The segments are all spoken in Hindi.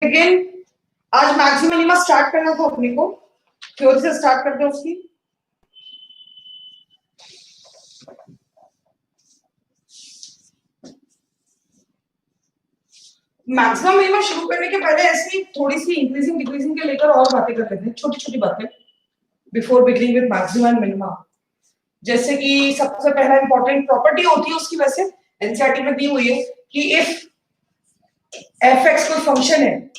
अगेन आज मैक्सिमम मिनिमा स्टार्ट करना था अपने को, थ्योरी से स्टार्ट करते हैं उसकी। मैक्सिमम मिनिमा शुरू करने के पहले ऐसी थोड़ी सी इंक्रीजिंग डिक्रीजिंग के लेकर और बातें कर लेते हैं, छोटी छोटी बातें before beginning with maximum and minima. जैसे कि सबसे पहला इंपॉर्टेंट प्रॉपर्टी होती है उसकी, वैसे एनसीईआरटी में दी हुई है कि इफ एफ एक्स कोई फंक्शन है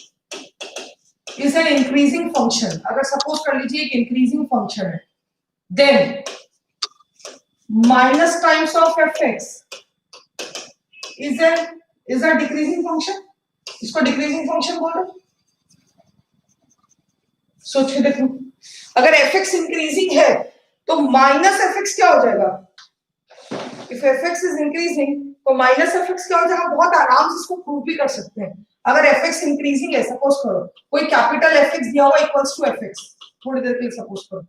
इज एन इंक्रीजिंग फंक्शन, अगर सपोज कर लीजिए एक इंक्रीजिंग फंक्शन है, then minus times of f x is a decreasing function. इसको डिक्रीजिंग फंक्शन बोल रहे। सोच के देखो, अगर एफ एक्स इंक्रीजिंग है तो माइनस एफ एक्स क्या हो जाएगा? If f x is increasing तो माइनस एफ एक्स क्या हो जाएगा? बहुत आराम से इसको प्रूव भी कर सकते हैं। अगर एफ एक्स इंक्रीजिंग है, सपोज करो कोई कैपिटल एफ एक्स दिया हुआ इक्वल्स टू एफ एक्स, थोड़ी देर के लिए सपोज करो,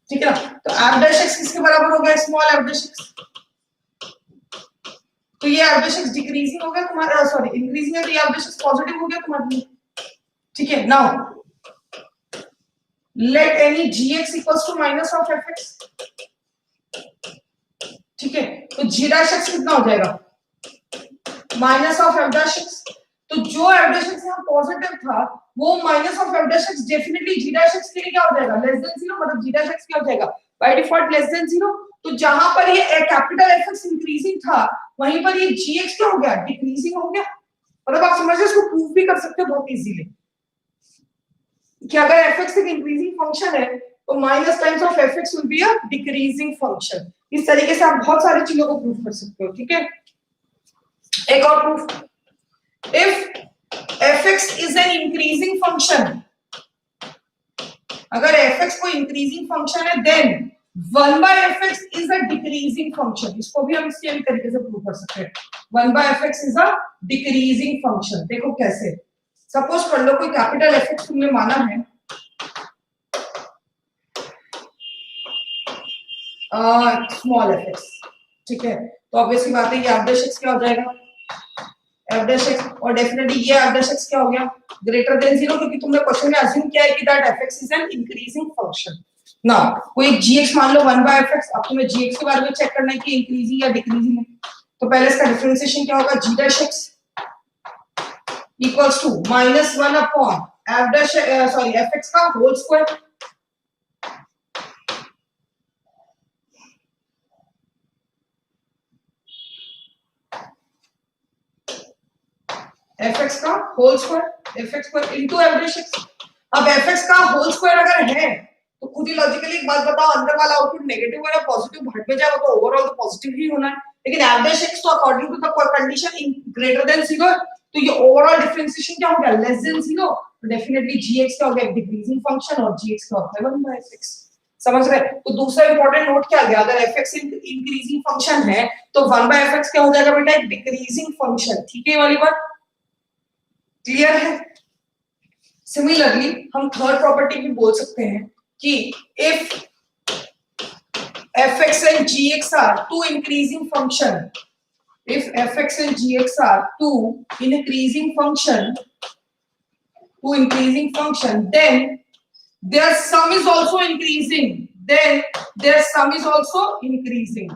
ठीक है ना? तो एफ डैश एक्स किसके बराबर हो गया? Small F dash x. तो ये एफ डैश एक्स डिक्रीजिंग हो गया तुम्हारा, सॉरी इंक्रीजिंग है, तो ये एफ डैश एक्स पॉजिटिव हो गया तुम्हारे लिए, ठीक है? Now let any gx equals to minus of fx, ठीक है? तो g dash x कितना हो जाएगा? Minus of f dash x। तो जो f dash x यहाँ पॉजिटिव था वो minus of f dash x definitely g dash x के लिए क्या हो जाएगा? लेस देन 0, मतलब g dash x क्या हो जाएगा? By default less than 0। तो जहां पर ये कैपिटल fx इंक्रीजिंग था वहीं पर ये gx क्या हो गया? डिक्रीजिंग हो गया। मतलब आप समझ रहे हो, इसको प्रूव भी कर सकते हो बहुत इजीली कि अगर fx एक इंक्रीजिंग फंक्शन है तो minus times of fx will be a decreasing function. इस तरीके से आप बहुत सारी चीजों को प्रूव कर सकते हो, ठीक है? एक और proof, if fx is an increasing function, अगर fx कोई इंक्रीजिंग फंक्शन है then 1/fx is a decreasing function. इसको भी हम सेम तरीके से प्रूव कर सकते हैं, 1/fx is a decreasing function. देखो कैसे, सपोज कर लो कोई कैपिटल fx तुमने माना है स्मॉल fx, ठीक है? तो ऑब्वियसली बात है ये f dash x क्या हो जाएगा? f dash x, और डेफिनेटली ये f dash x क्या हो गया? ग्रेटर देन 0, क्योंकि तुमने क्वेश्चन में अज्यूम किया है कि that fx is an increasing function. Now कोई gx मान लो 1/fx, अब तुम्हें gx के बारे में चेक करना है कि इंक्रीजिंग या डिक्रीजिंग है। तो पहले इसका डिफरेंशिएशन क्या होगा? g dash x equals to -1 upon f dash sorry fx का होल स्क्वायर, fx का whole square, fx square into f dash x। अब fx का होल स्क्वायर अगर है तो खुद ही लॉजिकली एक बात बताओ, अंदर वाला आउटपुट नेगेटिव है या पॉजिटिव? हट में जाएगा तो ओवरऑल तो पॉजिटिव ही होना है। लेकिन f dash x तो according to the condition in greater than 0, तो ये ओवरऑल डिफरेंशिएशन क्या हो गया? Less than 0। तो डेफिनेटली gx क्या हो गया? डिक्रीजिंग फंक्शन, और gx क्या होता है? 1/fx। समझ रहे? तो दूसरा इंपॉर्टेंट नोट क्या गया, अगर fx इंक्रीजिंग फंक्शन है तो 1/fx क्या हो जाएगा बेटा? एक डिक्रीजिंग फंक्शन, ठीक है? ये वाली बात क्लियर है? सिमिलरली हम थर्ड प्रॉपर्टी भी बोल सकते हैं कि if fx and gx are two increasing function, if fx and gx are two increasing function, then their sum is also increasing, then their sum is also increasing,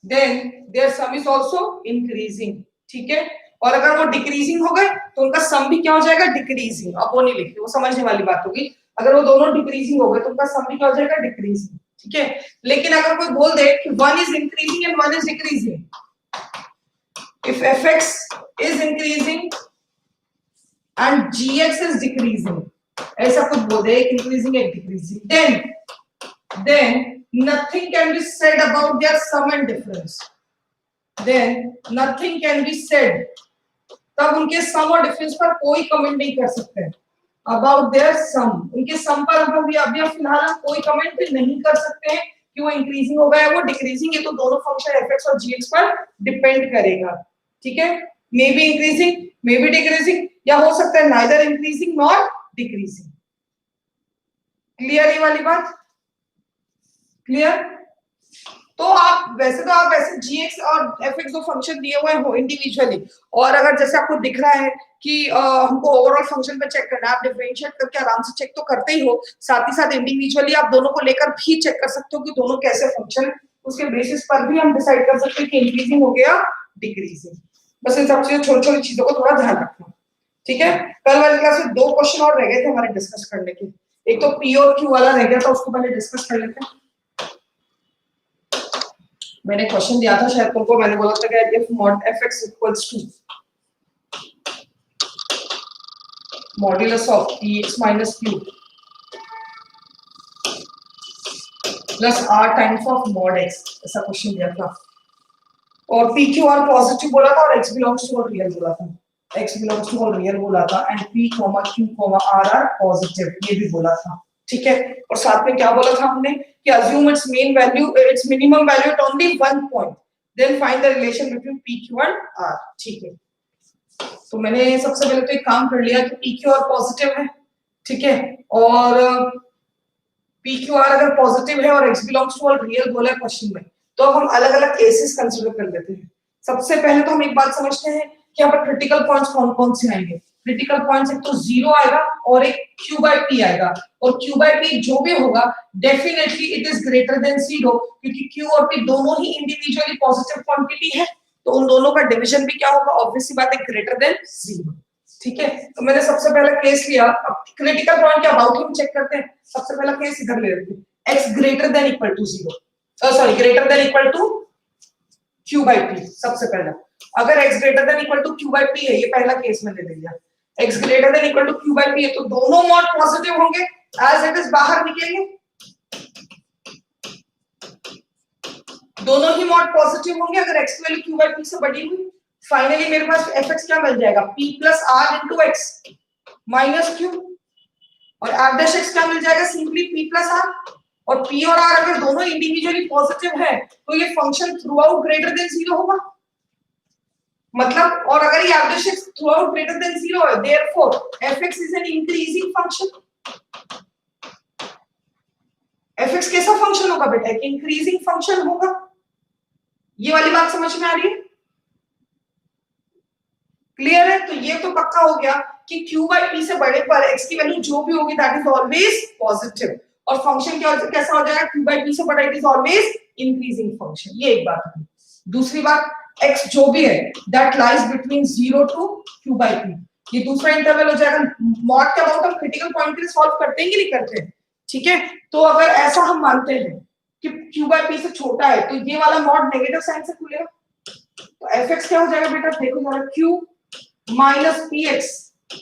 then their sum is also increasing, ठीक है? और अगर वो डिक्रीजिंग हो गए तो उनका सम भी क्या हो जाएगा? डिक्रीजिंग। अब वो नहीं लिखते, वो समझने वाली बात होगी। अगर वो दोनों डिक्रीजिंग हो गए तो उनका सम भी क्या हो जाएगा? डिक्रीजिंग, ठीक है? लेकिन अगर कोई बोल दे कि one is increasing and one is decreasing, if fx is increasing and gx is decreasing, ऐसा कुछ बोल दे, एक इंक्रीजिंग एक decreasing, then nothing can be said about their sum and difference, then nothing can be said, तब उनके सम और डिफरेंस पर कोई कमेंट नहीं कर सकते अबाउट देयर सम। उनके सम पर हम अभी फिलहाल कोई कमेंट भी नहीं कर सकते हैं कि वो इंक्रीजिंग होगा या वो डिक्रीजिंग, ये तो दोनों फंक्शन fx और gx पर डिपेंड करेगा, ठीक है? May be increasing may be decreasing, या हो सकता है neither increasing nor decreasing. Clear ये वाली बात? क्लियर? तो आप वैसे gx और fx जो फंक्शन दिए हुए हो इंडिविजुअली, और अगर जैसे आपको दिख रहा है कि हमको ओवरऑल फंक्शन पे चेक करना है, आप डिफरेंशिएट करके आराम से चेक तो करते ही हो, साथ ही साथ इंडिविजुअली आप दोनों को लेकर भी चेक कर सकते हो कि दोनों कैसे फंक्शन, उसके बेसिस पर भी हम डिसाइड कर सकते हैं कि इंक्रीजिंग हो गया डिक्रीजिंग। बस इन सब चीजों, छोटी छोटी चीजों को थोड़ा ध्यान रखना, ठीक है। कल वाली क्लास में 2 क्वेश्चन और रह गए थे हमारे डिस्कस करने के, एक तो पी और क्यू वाला रह गया था, उसको पहले डिस्कस कर लेते हैं। मैंने क्वेश्चन दिया था शायद तुमको, मैंने बोला था कि if mod fx equals to modulus of px minus q plus r times of mod x, ऐसा क्वेश्चन दिया था, और पी क्यू आर पॉजिटिव बोला था और x बिलोंग्स टू रियल बोला था, x बिलोंग्स टू रियल बोला था, and p q r are positive ये भी बोला था, ठीक है। और साथ में क्या बोला था हमने कि assume its mean value, its minimum value at only one point, then find the relation between p q and r, ठीक है। तो मैंने सबसे पहले तो एक काम कर लिया कि p q r पॉजिटिव है, ठीक है, और p q r अगर पॉजिटिव है और x बिलोंग्स टू रियल बोला है क्वेश्चन में, तो हम अलग अलग केसेस कंसीडर कर लेते हैं। सबसे पहले तो हम एक बात समझते हैं कि यहाँ पर क्रिटिकल पॉइंट्स कौन कौन से आएंगे। क्रिटिकल पॉइंट्स एक तो 0 आएगा और एक q by p आएगा, और q by p जो भी होगा definitely it is greater than 0, क्योंकि q और p दोनों ही इंडिविजुअली पॉजिटिव क्वांटिटी है, तो उन दोनों का डिवीजन भी क्या होगा, ऑब्वियसली बात है ग्रेटर देन 0, ठीक है। तो मैंने सबसे पहला केस लिया। अब क्रिटिकल पॉइंट के अबाउट हम चेक करते हैं। सबसे पहला केस इधर ले लेते हैं, x greater than equal to 0, sorry greater than equal to q by p। सबसे पहला अगर x greater than equal to q by p है, ये पहला केस मैंने ले लिया, x greater than equal to q by p है, तो दोनों मॉड पॉजिटिव होंगे, एज इट इज बाहर निकलेंगे, दोनों ही मॉड पॉजिटिव होंगे अगर x की वैल्यू q by p से बड़ी हुई। फाइनली मेरे पास fx क्या मिल जाएगा, p plus r into x minus q, और r dash x क्या मिल जाएगा, सिंपली p plus r, और p और r अगर दोनों इंडिविजुअली पॉजिटिव है तो ये function through out greater than 0 होगा, मतलब, और अगर ये r dash x through out greater than 0 है, therefore fx is an increasing function. fx कैसा फंक्शन होगा बेटा, एक इंक्रीजिंग फंक्शन होगा। ये वाली बात समझ में आ रही है, क्लियर है। तो ये तो पक्का हो गया कि q by p से बड़े पर x की वैल्यू जो भी होगी दैट इज ऑलवेज पॉजिटिव, और फंक्शन क्या कैसा हो जाएगा, q by p से बड़ा it is always increasing function. ये एक बात है। दूसरी बात, x जो भी है that lies between 0 to q by p, ये दूसरा इंटरवल हो जाएगा। मॉड का अबाउट हम क्रिटिकल पॉइंट के लिए सॉल्व करते हैं कि नहीं करते हैं, ठीक है। तो अगर ऐसा हम मानते हैं कि q by p से छोटा है, तो ये वाला मॉड नेगेटिव साइन से खुलेगा, तो fx क्या हो जाएगा बेटा, देखो जरा, q माइनस px,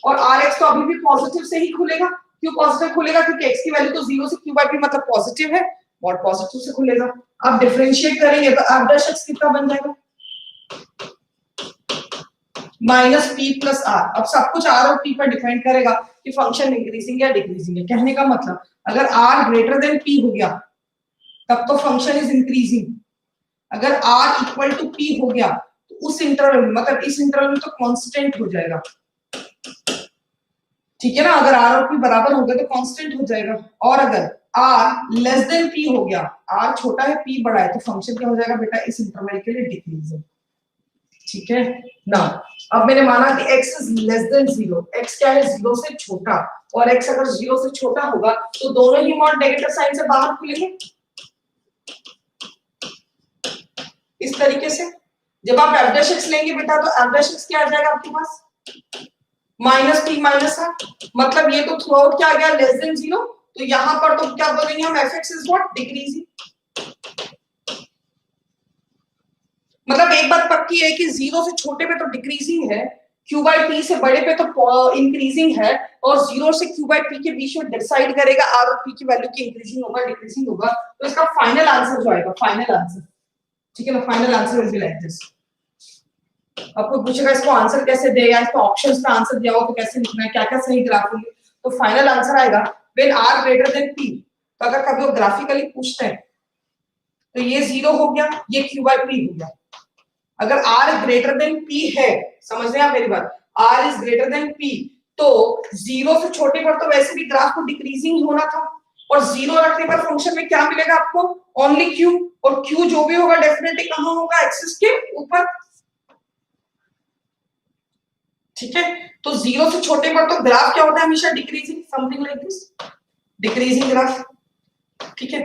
और rx तो अभी भी पॉजिटिव से ही खुलेगा, क्यों पॉजिटिव खुलेगा, क्योंकि x की वैल्यू तो 0 से q by p मतलब पॉजिटिव है, मॉड पॉजिटिव से खुलेगा। आप डिफरेंशिएट करेंगे तो r dash x कितना बन जाएगा, माइनस p प्लस r। अब सब कुछ r और p पर डिपेंड करेगा कि फंक्शन इंक्रीजिंग या डिक्रीजिंग है। कहने का मतलब अगर r ग्रेटर देन p हो गया तब तो फंक्शन इज इंक्रीजिंग, अगर r इक्वल टू p हो गया तो उस इंटरवल में, मतलब इस इंटरवल में तो कांस्टेंट हो जाएगा, ठीक है ना। अगर r और p बराबर हो गए तो कांस्टेंट हो जाएगा, और अगर r लेस देन p हो गया, r छोटा है p बड़ा है, तो फंक्शन क्या हो जाएगा बेटा इस इंटरवल के लिए डिक्रीजिंग, ठीक है ना। अब मैंने माना कि x is less than 0, x क्या है 0 से छोटा, और x अगर 0 से छोटा होगा तो दोनों ही मॉड नेगेटिव साइन से बाहर खुलेंगे। इस तरीके से जब आप f dash x लेंगे बेटा तो f dash x क्या आ जाएगा आपके पास, माइनस p माइनस r, मतलब ये तो थ्रू आउट क्या आ गया, लेस देन 0, तो यहां पर तो क्या बोलेंगे हम, fx इज व्हाट, डिक्रीजिंग। मतलब एक बात पक्की है कि 0 से छोटे पे तो डिक्रीजिंग है, q by p से बड़े पे तो इंक्रीजिंग है, और 0 से q by p के बीच में डिसाइड करेगा r और p की वैल्यू की इंक्रीजिंग होगा डिक्रीजिंग होगा। तो इसका फाइनल आंसर जो आएगा, फाइनल आंसर, ठीक है ना, final answer will be like this. आपको पूछेगा इसको आंसर कैसे देगा, इसको ऑप्शंस का आंसर दिया हो तो कैसे लिखना है, क्या क्या सही ग्राफ होंगे, तो फाइनल आंसर आएगा when r greater than p। तो अगर कभी वो ग्राफिकली पूछते हैं तो ये 0 हो गया, ये q by p हो गया। अगर r ग्रेटर देन p है, समझ रहे हैं आप मेरी बात, r is greater than p, तो 0 से छोटे पर तो वैसे भी ग्राफ को डिक्रीजिंग होना था, और 0 रखने पर फंक्शन में क्या मिलेगा आपको, ओनली q, और Q जो भी होगा डेफिनेटली कहां होगा, एक्सिस के ऊपर। ठीक है, तो जीरो से छोटे पर तो ग्राफ क्या होता है हमेशा decreasing, something like this, decreasing graph. ठीक है,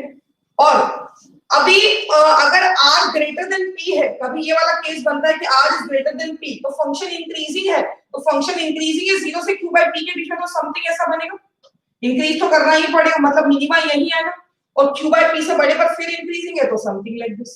और अभी अगर r ग्रेटर देन p है, कभी ये वाला केस बनता है कि r is greater than p, तो फंक्शन इंक्रीजिंग है, तो फंक्शन इंक्रीजिंग है जीरो से q बाय p के बीच में, तो समथिंग ऐसा बनेगा, इंक्रीज तो करना ही पड़ेगा, मतलब मिनिमा यही है ना, और q बाय p से बड़े पर फिर इंक्रीजिंग है, तो समथिंग लाइक दिस,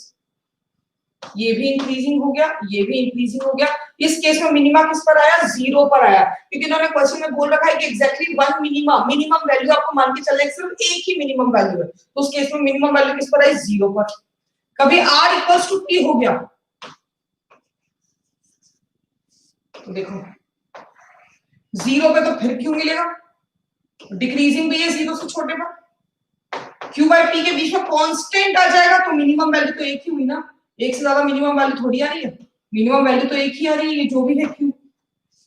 ये भी इंक्रीजिंग हो गया, ये भी इंक्रीजिंग हो गया। इस केस में मिनिमा किस पर आया, जीरो पर आया, क्योंकि इन्होंने क्वेश्चन में बोल रखा है कि exactly one minima, minimum value आपको मान के चलना है सिर्फ एक ही मिनिमम वैल्यू है, तो उस केस में मिनिमम वैल्यू किस पर आई, जीरो पर। कभी r इक्वल्स टू p हो गया, तो देखो जीरो पे तो फिर क्यों मिलेगा, डिक्रीजिंग भी है जीरो से छोटे पर, q बाय p के बीच में कांस्टेंट आ जाएगा, तो मिनिमम वैल्यू तो एक ही हुई ना, एक से ज्यादा मिनिमम वैल्यू थोड़ी आ रही है, मिनिमम वैल्यू तो एक ही आ रही है, ये जो भी है q,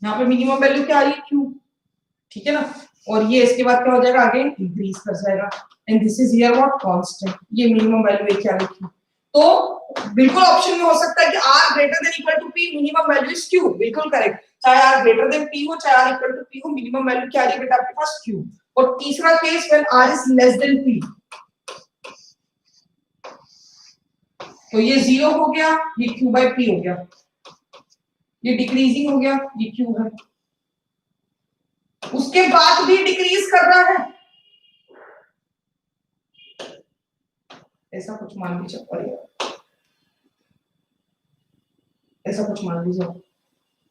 यहाँ पे मिनिमम वैल्यू क्या आ रही है, q। ठीक है ना, और ये इसके बाद क्या हो जाएगा, अगेन इंक्रीज कर जाएगा, and this is here what, constant, ये मिनिमम वैल्यू एक क्या आ रही है। तो बिल्कुल ऑप्शन में हो सकता है कि r greater than equal to p, minimum value is q, बिल्कुल करेक्ट, चाहे r ग्रेटर देन p हो चाहे r इक्वल टू p हो, मिनिमम वैल्यू क्या आ रही है बेटा आपके पास, q। और तीसरा case when r is less than p, तो ये जीरो हो गया, ये q बाय p हो गया, ये डिक्रीजिंग हो गया, ये q है, उसके बाद भी डिक्रीज कर रहा है, ऐसा कुछ मान लीजिए पड़ेगा, ऐसा कुछ मान लीजिए,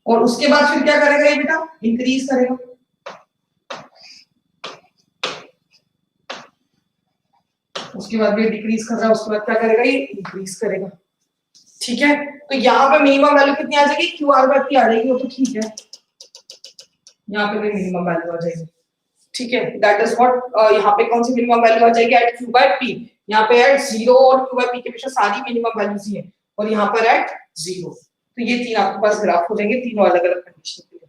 और उसके बाद फिर क्या करेगा ये बेटा, इंक्रीज करेगा, उसके बाद भी डिक्रीज कर रहा है, उसके बाद क्या करेगा, ये इंक्रीज करेगा। ठीक है, तो यहाँ पे मिनिमम वैल्यू कितनी आ जाएगी, क्यू आर बाय पी आ जाएगी, वो तो ठीक है, यहाँ पे भी मिनिमम वैल्यू आ जाएगी। ठीक है, दैट इज व्हाट, यहाँ पे कौन सी मिनिमम वैल्यू आ जाएगी, एट क्यू बाय पी, यहाँ पे एट जीरो और क्यू बाय पी के पीछे सारी मिनिमम वैल्यूज ही है, और यहाँ पर एट जीरो, तो ये तीन आपके पास ग्राफ हो जाएंगे, तीनों अलग अलग कंडीशन के लिए,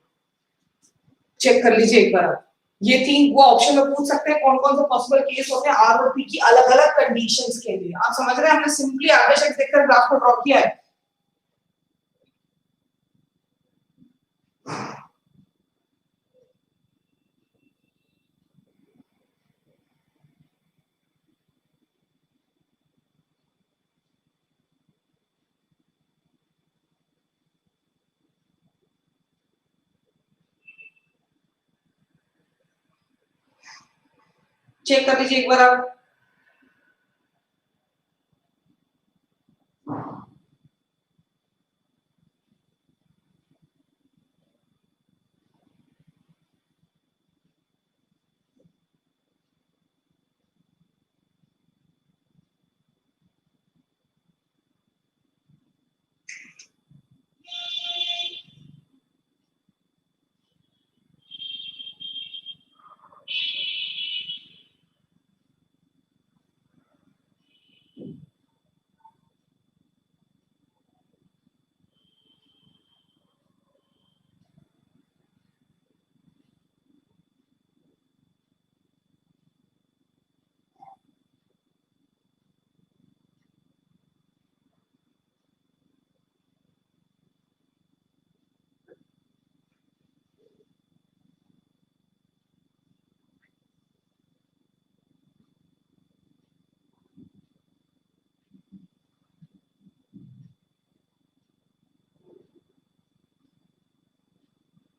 चेक कर लीजिए एक बार आप, ये तीन वो ऑप्शन में पूछ सकते हैं कौन कौन से पॉसिबल केस होते हैं आर और पी की अलग अलग कंडीशंस के लिए, आप समझ रहे हैं, हमने सिंपली एवरेज एक्स देखकर ग्राफ को ड्रॉ किया है। चेक कर लीजिए एक बार आप,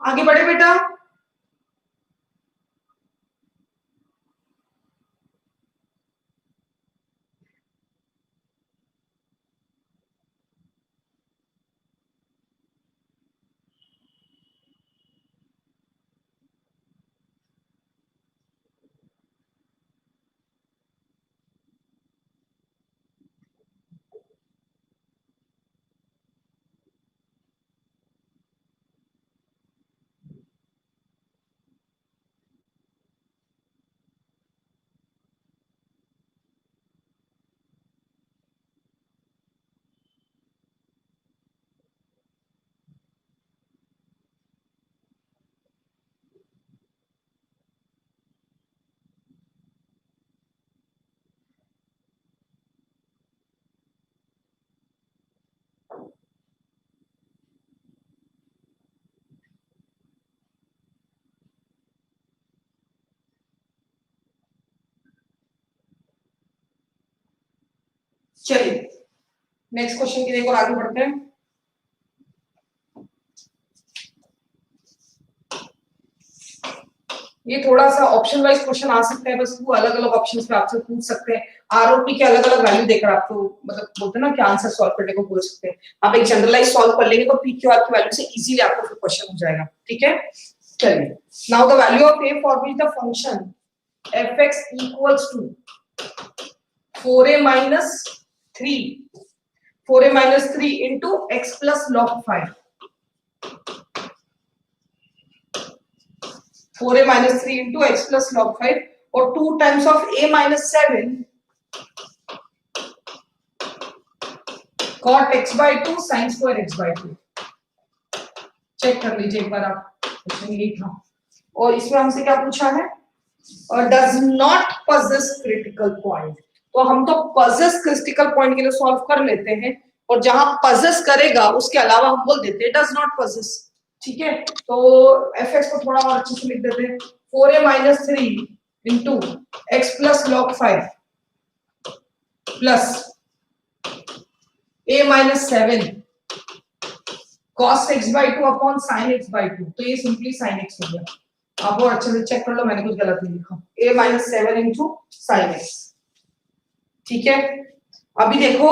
आगे बढ़े बेटा। चलिए नेक्स्ट क्वेश्चन की देखो, आगे बढ़ते हैं। ये थोड़ा सा ऑप्शन वाइज क्वेश्चन आ सकते हैं, बस वो अलग अलग ऑप्शंस पे आपसे पूछ सकते हैं। आरओपी के अलग अलग वैल्यू देकर आपको मतलब बोलते हैं ना कि आंसर सॉल्व करने को बोल सकते हैं। आप एक जनरलाइज सॉल्व कर लेंगे तो पी क्यू आर की वैल्यू से इजीली आपको फिर क्वेश्चन हो जाएगा। ठीक है, चलिए now the value of a for which the function fx equals to 4a minus 3 4a minus 3 into x plus log 5 4a minus 3 into x plus log 5 और 2 times of a minus 7 cot x by 2 sin square x by 2। Check कर लीजिए एक बार आप, क्वेश्चन यही था। और इसमें हमसे क्या पूछा है, और does not possess critical point. तो हम तो पजेस क्रिटिकल पॉइंट के लिए सॉल्व कर लेते हैं, और जहां पजेस करेगा उसके अलावा हम बोल देते हैं डज नॉट पजेस। ठीक है, तो fx को थोड़ा और अच्छे से लिख देते हैं, 4a minus 3 into x plus log 5 plus a minus 7 cos x by 2 upon sin x by 2। तो ये सिंपली sin x हो गया। आप और अच्छे से चेक कर लो, मैंने कुछ गलत नहीं लिखा। a minus 7 into sin x। ठीक है, अभी देखो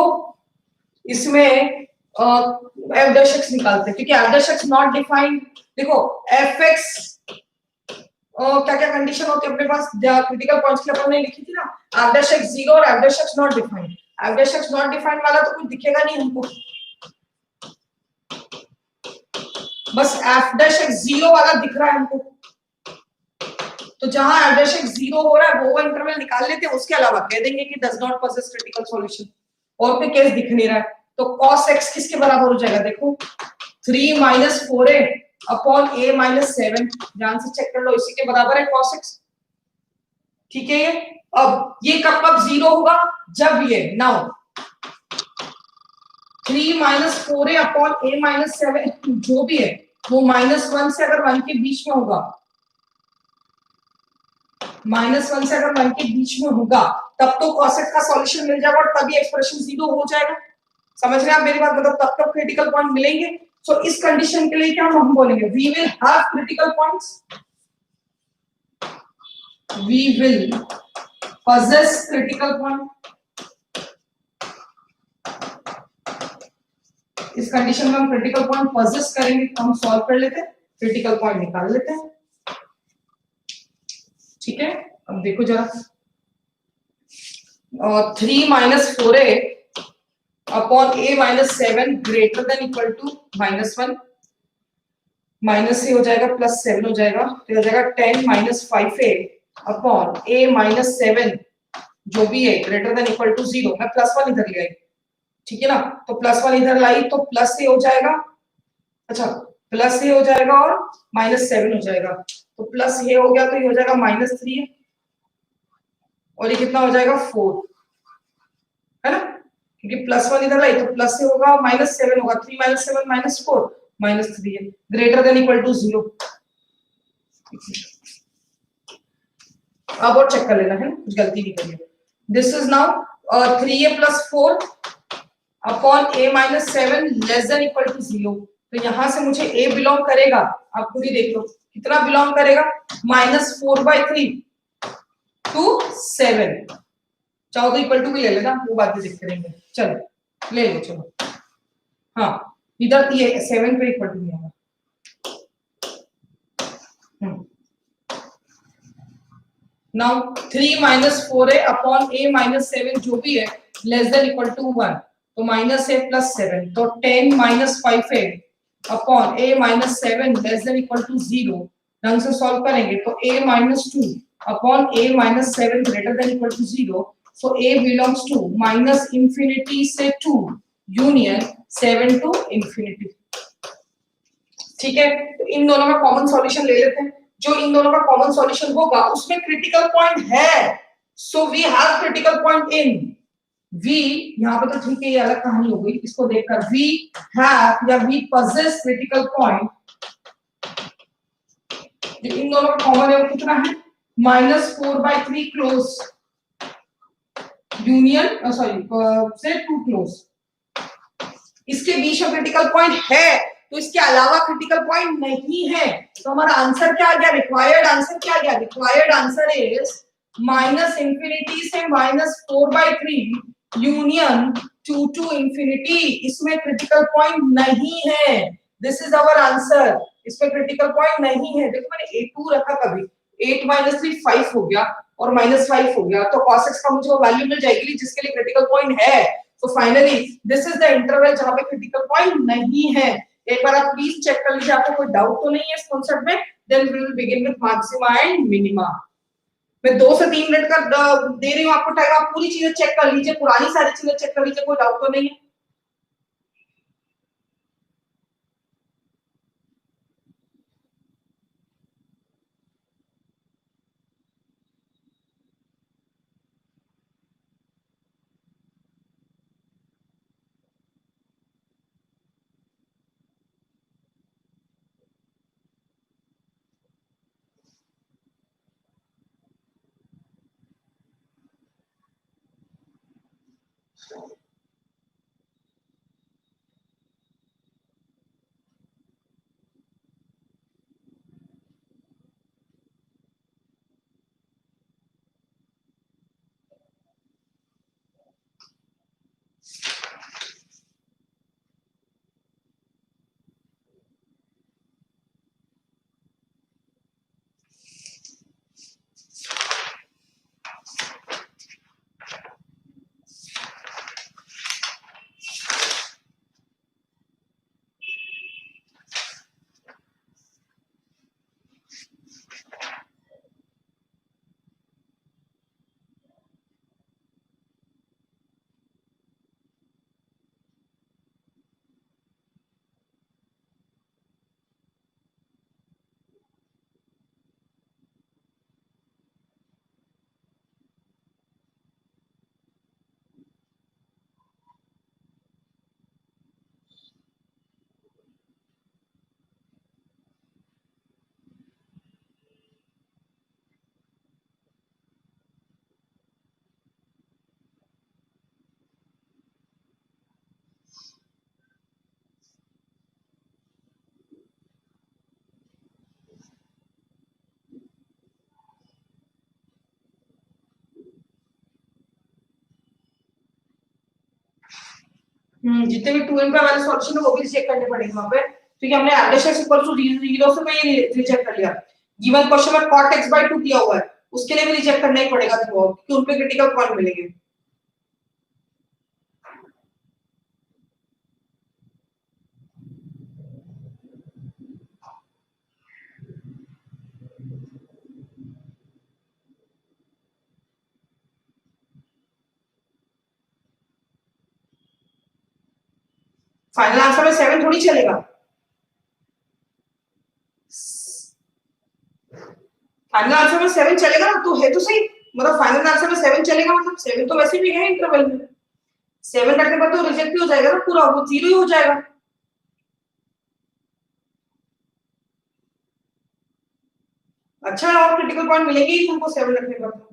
इसमें f dash x निकालते हैं, क्योंकि f dash x not defined. देखो fx क्या क्या कंडीशन होती है अपने पास क्रिटिकल पॉइंट्स की, अपन ने लिखी थी ना, f dash x 0 और f dash x not defined. f dash x not defined वाला तो कुछ दिखेगा नहीं हमको, बस f dash x 0 वाला दिख रहा है हमको। तो जहां f dash x 0 हो रहा है वो इंटरवल निकाल लेते हैं, उसके अलावा कह देंगे कि does not possess critical solution. और कोई केस दिख नहीं रहा है, तो cos x किसके बराबर हो जाएगा, देखो 3 minus 4a upon a minus 7। ध्यान से चेक कर लो, इसी के बराबर है cos x। ठीक है, ये अब ये कब कब 0 होगा, जब ये now 3 minus 4a upon a minus 7 जो भी है वो -1 से अगर 1 के बीच में होगा, -1 से अगर 1 के बीच में होगा तब तो cos x का सॉल्यूशन मिल जाएगा, और तभी एक्सप्रेशन 0 हो जाएगा। समझ रहे हैं आप मेरी बात, मतलब तब तक क्रिटिकल पॉइंट मिलेंगे। सो इस कंडीशन के लिए क्या हम बोलेंगे, we will have critical points, we will possess critical point. इस कंडीशन में हम क्रिटिकल पॉइंट possess करेंगे तो हम सॉल्व कर लेते हैं, क्रिटिकल पॉइंट निकाल लेते हैं। ठीक है, अब देखो जरा, 3 minus 4a upon a minus 7 greater than equal to -1, minus से हो जाएगा प्लस 7 हो जाएगा, तो हो जाएगा 10 minus 5a upon a minus 7 जो भी है ग्रेटर देन इक्वल टू 0। मैं +1 इधर ले आई, ठीक है ना, तो +1 इधर लाई तो प्लस से हो जाएगा, अच्छा प्लस से हो जाएगा और -7 हो जाएगा, तो प्लस ये हो गया तो ये हो जाएगा -3 और ये कितना हो जाएगा 4, है ना, क्योंकि +1 इधर लाई तो प्लस से होगा -7 होगा, 3 - 7 -4 -3 है, ग्रेटर देन इक्वल टू 0। अब और चेक कर लेना है, कुछ गलती नहीं करिए। This is now 3a + 4 upon a - 7 less than equal to 0। तो यहां से मुझे a बिलोंग करेगा, आप खुद ही देख लो कितना बिलोंग करेगा, -4/3 टू 7। चाहो तो इक्वल टू भी ले लेना, वो बात भी देख करेंगे, चलो ले लो चलो। हाँ इधर ये 7 पे इक्वल टू नहीं आएगा। नाउ 3 - 4a अपॉन a - 7 जो भी है लेस देन इक्वल टू 1, तो -a + 7, तो 10 - 5a upon a - 7 less than equal to 0। ढंग से सॉल्व करेंगे तो a - 2 upon a - 7 greater than equal to 0। So a belongs to -∞ से 2 यूनियन 7 टू ∞। ठीक है, तो इन दोनों का कॉमन सॉल्यूशन ले लेते हैं, जो इन दोनों का कॉमन सॉल्यूशन होगा उसमें क्रिटिकल पॉइंट है, so we have critical point in v। यहां पे तो ठीक है, ये अलग कहानी हो गई, इसको देखकर वी हैव या वी possess क्रिटिकल पॉइंट। जो इन दोनों का कॉमन है वो कितना है, -4/3 क्लोज यूनियन सॉरी से टू क्लोज, इसके बीच में क्रिटिकल पॉइंट है तो इसके अलावा क्रिटिकल पॉइंट नहीं है, तो हमारा आंसर क्या आ गया, रिक्वायर्ड आंसर क्या आ गया, required answer is minus infinity से -4/3 यूनियन 2 टू इंफिनिटी, इसमें क्रिटिकल पॉइंट नहीं है, दिस इज आवर आंसर, इसमें क्रिटिकल पॉइंट नहीं है। देखो मैंने 8 2 रखा, कभी 8 - 3 5 हो गया और -5 हो गया, तो cos x का मुझे वो वैल्यू मिल जाएगी जिसके लिए क्रिटिकल पॉइंट है। So finally this is the interval जहां पे क्रिटिकल पॉइंट नहीं है। एक बार आप प्लीज चेक कर लीजिए, आपको कोई डाउट तो नहीं है इस कॉन्सेप्ट में। Then we will begin with maxima and minima. मैं 2 से 3 मिनट का दे रही हूँ आपको टाइम, आप पूरी चीजें चेक कर लीजिए, पुरानी सारी चीजें चेक कर लीजिए, कोई डाउट तो नहीं है। जितने भी 2n पे वाले सॉल्यूशन है वो भी चेक करने पड़ेंगे वहां पे, क्योंकि हमने एवरेज इक्वल टू 0 से मैं ये रिजेक्ट कर लिया। गिवन क्वेश्चन में cot x/2 किया हुआ है, उसके लिए भी रिजेक्ट करना ही पड़ेगा थ्रू आउट, क्योंकि उन पे क्रिटिकल पॉइंट मिलेंगे। फाइनल आंसर में 7 थोड़ी चलेगा, फाइनल आंसर में 7 चलेगा ना, तो है तो सही, मतलब फाइनल आंसर में 7 चलेगा, मतलब 7 तो वैसे भी है इंटरवल में, 7 करने पर तो रिजेक्ट ही हो जाएगा ना पूरा, वो 0 ही हो जाएगा। अच्छा और क्रिटिकल पॉइंट मिलेंगे ही तुमको 7 रखने पर तो।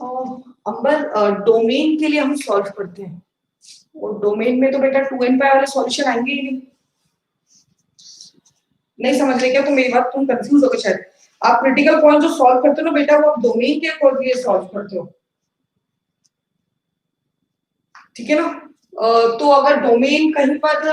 अंबर डोमेन के लिए हम सॉल्व करते हैं और डोमेन में तो बेटा 2n पाई वाले सॉल्यूशन आएंगे ही नहीं। नहीं समझ रहे क्या? तो मेरी बात तुम कंफ्यूज हो गए शायद। आप क्रिटिकल पॉइंट जो सॉल्व करते हो ना बेटा, वो आप डोमेन के लिए सॉल्व करते हो, ठीक है ना? तो अगर डोमेन कहीं पर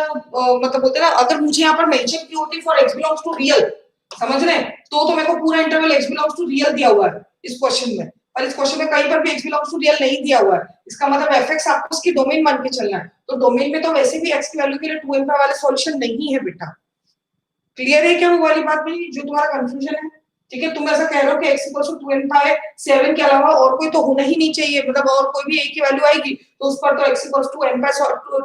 मतलब बोलते हैं ना, अगर मुझे यहाँ पर मेंशन की होती for x belongs to real, समझ रहे हैं, तो मेरे को पूरा interval x belongs to real दिया हुआ है इस क्वेश्चन में, और इस क्वेश्चन में कहीं पर भी x बिलोंग्स टू रियल नहीं दिया हुआ है। इसका मतलब fx आपको उसकी डोमेन मान के चलना है, तो डोमेन में तो वैसे भी x की वैल्यू के लिए 2n वाले सॉल्यूशन नहीं है बेटा। क्लियर है क्या वो वाली बात नहीं जो तुम्हारा कंफ्यूजन है? ठीक है, तुम ऐसा कह रहे हो कि x इक्वल टू 2n पाई 7 के अलावा और कोई तो होना ही नहीं चाहिए, मतलब और कोई भी a की वैल्यू आएगी तो उस पर तो x equal to n pi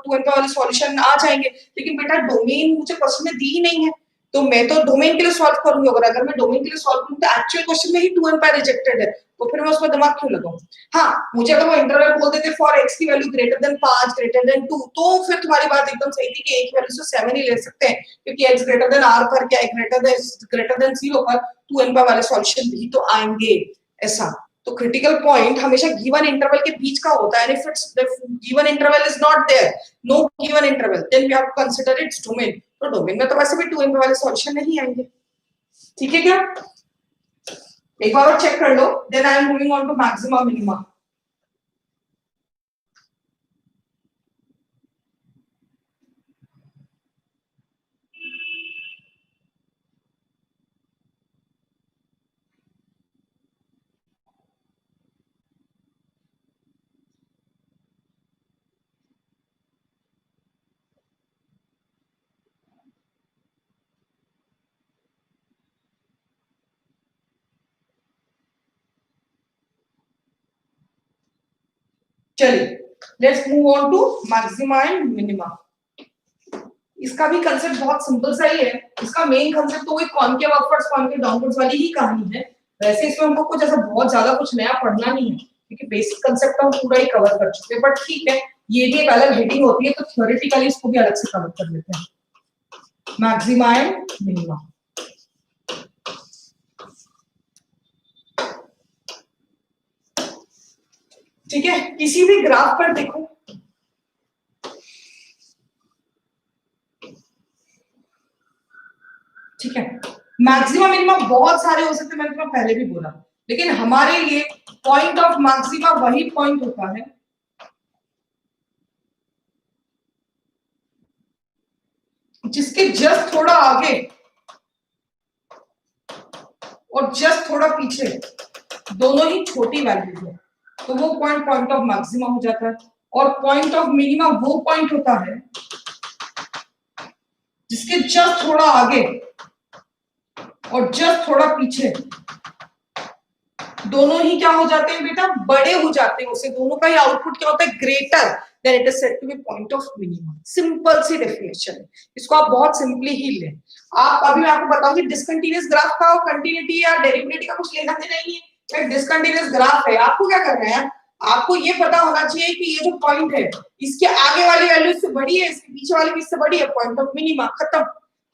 2n pi वाले सॉल्यूशन आ जाएंगे। लेकिन बेटा डोमेन मुझे क्वेश्चन में दी ही नहीं है, तो मैं तो डोमेन के लिए सॉल्व करूंगी। अगर मैं डोमेन के लिए सॉल्व करूं तो एक्चुअल क्वेश्चन में ही 2n पाई रिजेक्टेड है, तो फिर मैं उस पर दिमाग क्यों लगाऊं? हाँ, मुझे अगर वो इंटरवल बोल देते फॉर x की value greater than 5 greater than 2, तो फिर तुम्हारी बात एकदम सही थी कि a की वैल्यू से 7 ही ले सकते हैं, क्योंकि x ग्रेटर देन r पर क्या है, ग्रेटर देन 0 पर 2n पाई वाले सॉल्यूशन भी तो आएंगे ऐसा। तो क्रिटिकल पॉइंट हमेशा गिवन इंटरवल के बीच का होता है, if it's given interval is not there, no given interval, then we have to consider its domain. तो डोमेन में तो वैसे भी 2n वाले सॉल्यूशन नहीं आएंगे, ठीक है क्या? एक बार और चेक कर लो, then I am moving on to maxima minima. चलिए, let's move on to maxima and minima. इसका भी कंसेप्ट बहुत सिंपल सा ही है। इसका मेन कंसेप्ट तो वही कॉनकेव अपवर्ड्स कॉनकेव डाउनवर्ड्स वाली ही कहानी है। वैसे इसमें हमको कुछ ऐसा बहुत ज्यादा कुछ नया पढ़ना नहीं है, क्योंकि बेसिक कंसेप्ट हम पूरा ही कवर कर चुके हैं, बट ठीक है, ये भी एक अलग हेडिंग होती है, तो थ्योरेटिकली इसको भी अलग से कवर कर लेते हैं। मैक्सिमा एंड मिनिमा, ठीक है, किसी भी ग्राफ पर देखो, ठीक है, मैक्सिमा मिनिमा बहुत सारे हो सकते हैं, मैंने तुम्हें पहले भी बोला, लेकिन हमारे लिए पॉइंट ऑफ मैक्सिमा वही पॉइंट होता है जिसके जस्ट थोड़ा आगे और जस्ट थोड़ा पीछे दोनों ही छोटी वैल्यूज है, तो वो पॉइंट पॉइंट ऑफ मैक्सिमा हो जाता है। और पॉइंट ऑफ मिनिमा वो पॉइंट होता है जिसके जस्ट थोड़ा आगे और जस्ट थोड़ा पीछे दोनों ही क्या हो जाते हैं बेटा, बड़े हो जाते हैं, उससे दोनों का ही आउटपुट क्या होता है, greater than it is said to be point of minima. Simple सी डेफिनेशन है, इसको आप बहुत सिंपली ही लें। आप अभी मैं आपको बताऊंगी डिसकंटीन्यूअस ग्राफ का कंटिन्यूटी या डेरिवेटिव का कुछ लेना देना नहीं है, एक डिसकंटीन्यूअस ग्राफ है, आपको क्या करना है, आपको ये पता होना चाहिए कि ये जो पॉइंट है इसके आगे वाली वैल्यू इससे बड़ी है, इसके पीछे वाली इससे बड़ी है, पॉइंट ऑफ मिनिमा, खत्म।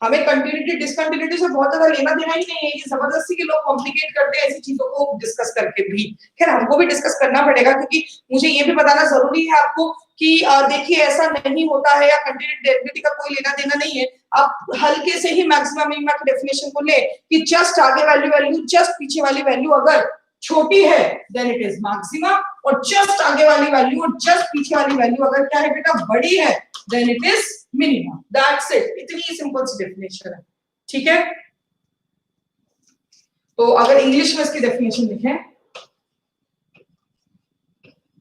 हमें कंटिन्यूटी डिसकंटिन्यूटी से बहुत ज्यादा लेना देना ही नहीं है, ये जबरदस्ती के लोग कॉम्प्लिकेट करते हैं ऐसी चीजों को डिस्कस करके भी। खैर हमको भी डिस्कस करना पड़ेगा, क्योंकि मुझे ये भी बताना जरूरी है आपको कि देखिए ऐसा नहीं होता है या कंटिन्यूटी डेरिवेटिव का कोई लेना देना नहीं है। आप हल्के से ही मैक्सिमम मिनिमा की डेफिनेशन को ले कि जस्ट आगे वाली वैल्यू जस्ट पीछे वाली वैल्यू अगर छोटी है देन इट इज मैक्सिमा, और जस्ट आगे वाली वैल्यू और जस्ट पीछे वाली वैल्यू अगर क्या है बेटा, बड़ी है, then it is minimum. That's it, इतनी सिंपल सी डेफिनेशन है, ठीक है। तो अगर इंग्लिश में इसकी डेफिनेशन लिखें,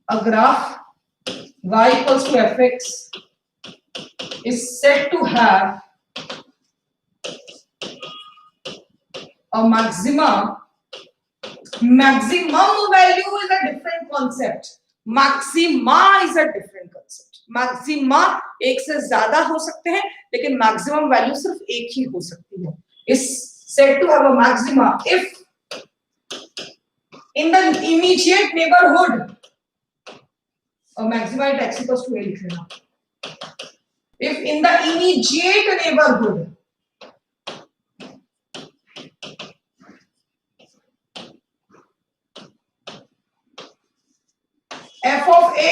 a graph y equals to fx is said to have a maximum value is a different concept, maxima is a different concept। Maxima एक से ज्यादा हो सकते हैं, लेकिन मैक्सिमम वैल्यू सिर्फ एक ही हो सकती है। इस said to have a maxima if in the immediate neighborhood, और maxima at x equals to a लिख लेना, if in the immediate neighborhood f of a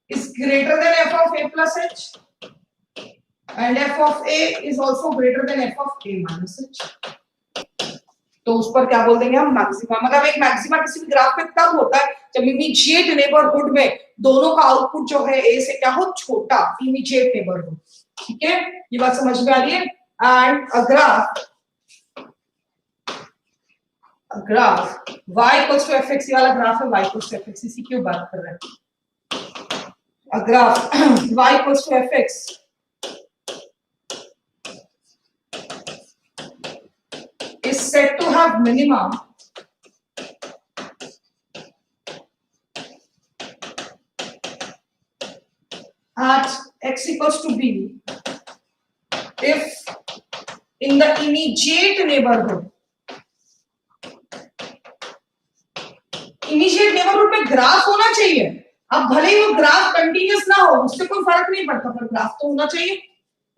is greater than f of a plus h and f of a is also greater than f of a minus h, तो उस पर क्या बोल देंगे हम, मैक्सिमा। मतलब एक मैक्सिमा किसी भी ग्राफ में तब होता है जब इमीडिएट नेबरहुड में दोनों का आउटपुट जो है ए से क्या हो, छोटा, इमीडिएट नेबरहुड। ठीक है, ये बात समझ में आ रही है। And a graph y equals to fx, ये वाला ग्राफ है y इक्वल्स टू fx, इसी की बात कर रहे हैं। A graph y equals to fx is said to have minimum at x equals to b if in the immediate neighborhood, immediate neighbourhood में ग्राफ होना चाहिए। अब भले ही वो ग्राफ कंटीन्यूअस ना हो, उससे कोई फर्क नहीं पड़ता, पर ग्राफ तो होना चाहिए।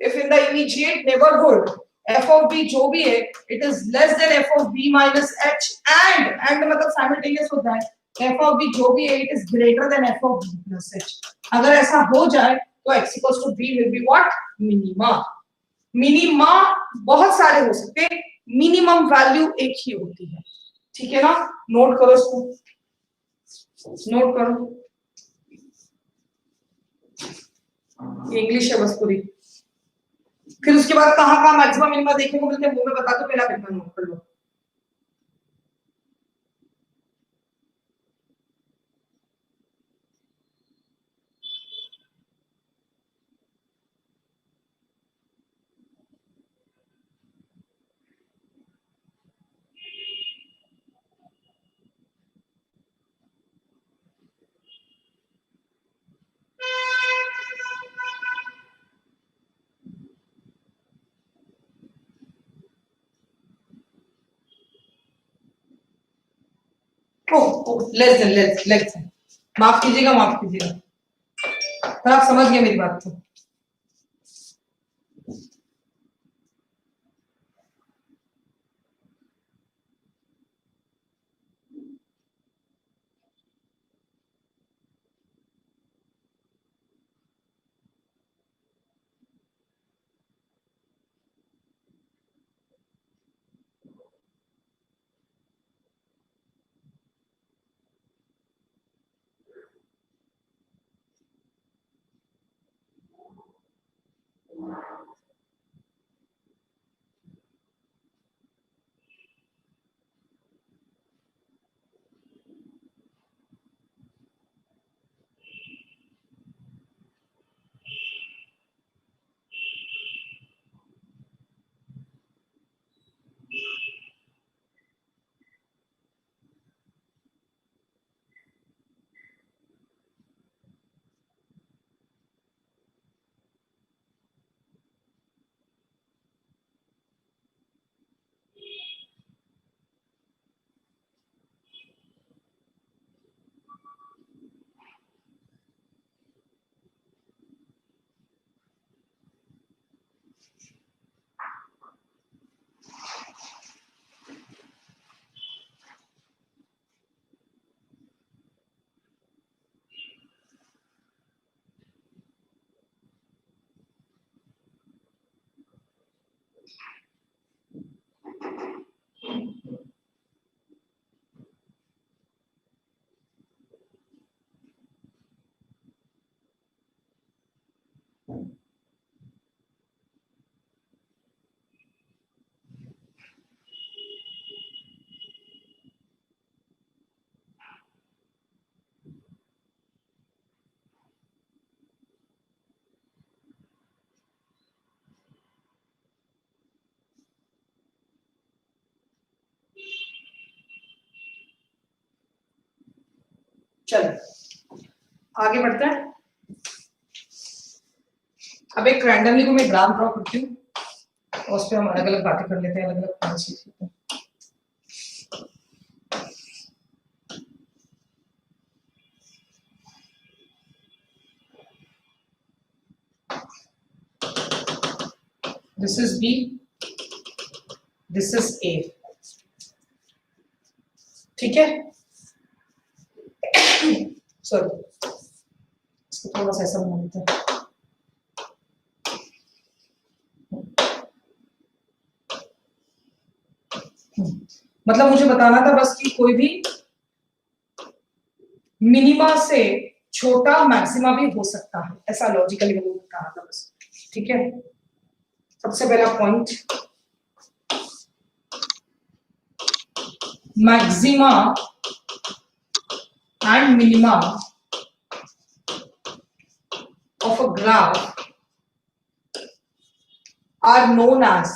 If in the immediate neighbourhood f of b जो भी है it is less than f of b minus h and मतलब साइमल्टेनियस होता है, f of b जो भी है it is greater than f of b plus h। अगर ऐसा हो जाए तो x equals to b will be what, minima. Minima बहुत सारे हो सकते हैं, मिनिमम वैल्यू एक ही होती है। ठीक है ना, नोट करो इसको, नोट करो, इंग्लिश है बस पूरी। फिर उसके बाद कहां कहां मैक्सिमम मिनिमम देखने को मिलते हैं वो मैं बता दूं, पहला पेपर नोट कर लो। लेस देन, माफ कीजिएगा, पर आप समझ गए मेरी बात तो। चलो आगे बढ़ते हैं। अब एक रैंडमली को मैं ग्राफ ड्रॉ करती हूँ और उस पर हम अलग अलग बातें कर लेते हैं, अलग अलग पॉइंट्स लिख लेते हैं। This is B, this is A, ठीक है, सॉरी थोड़ा सा ऐसा बना देते हैं। मतलब मुझे बताना था बस कि कोई भी मिनिमा से छोटा मैक्सिमा भी हो सकता है, ऐसा लॉजिकली मुझे बताना था बस। ठीक है, सबसे पहला point, maxima and minima of a graph are known as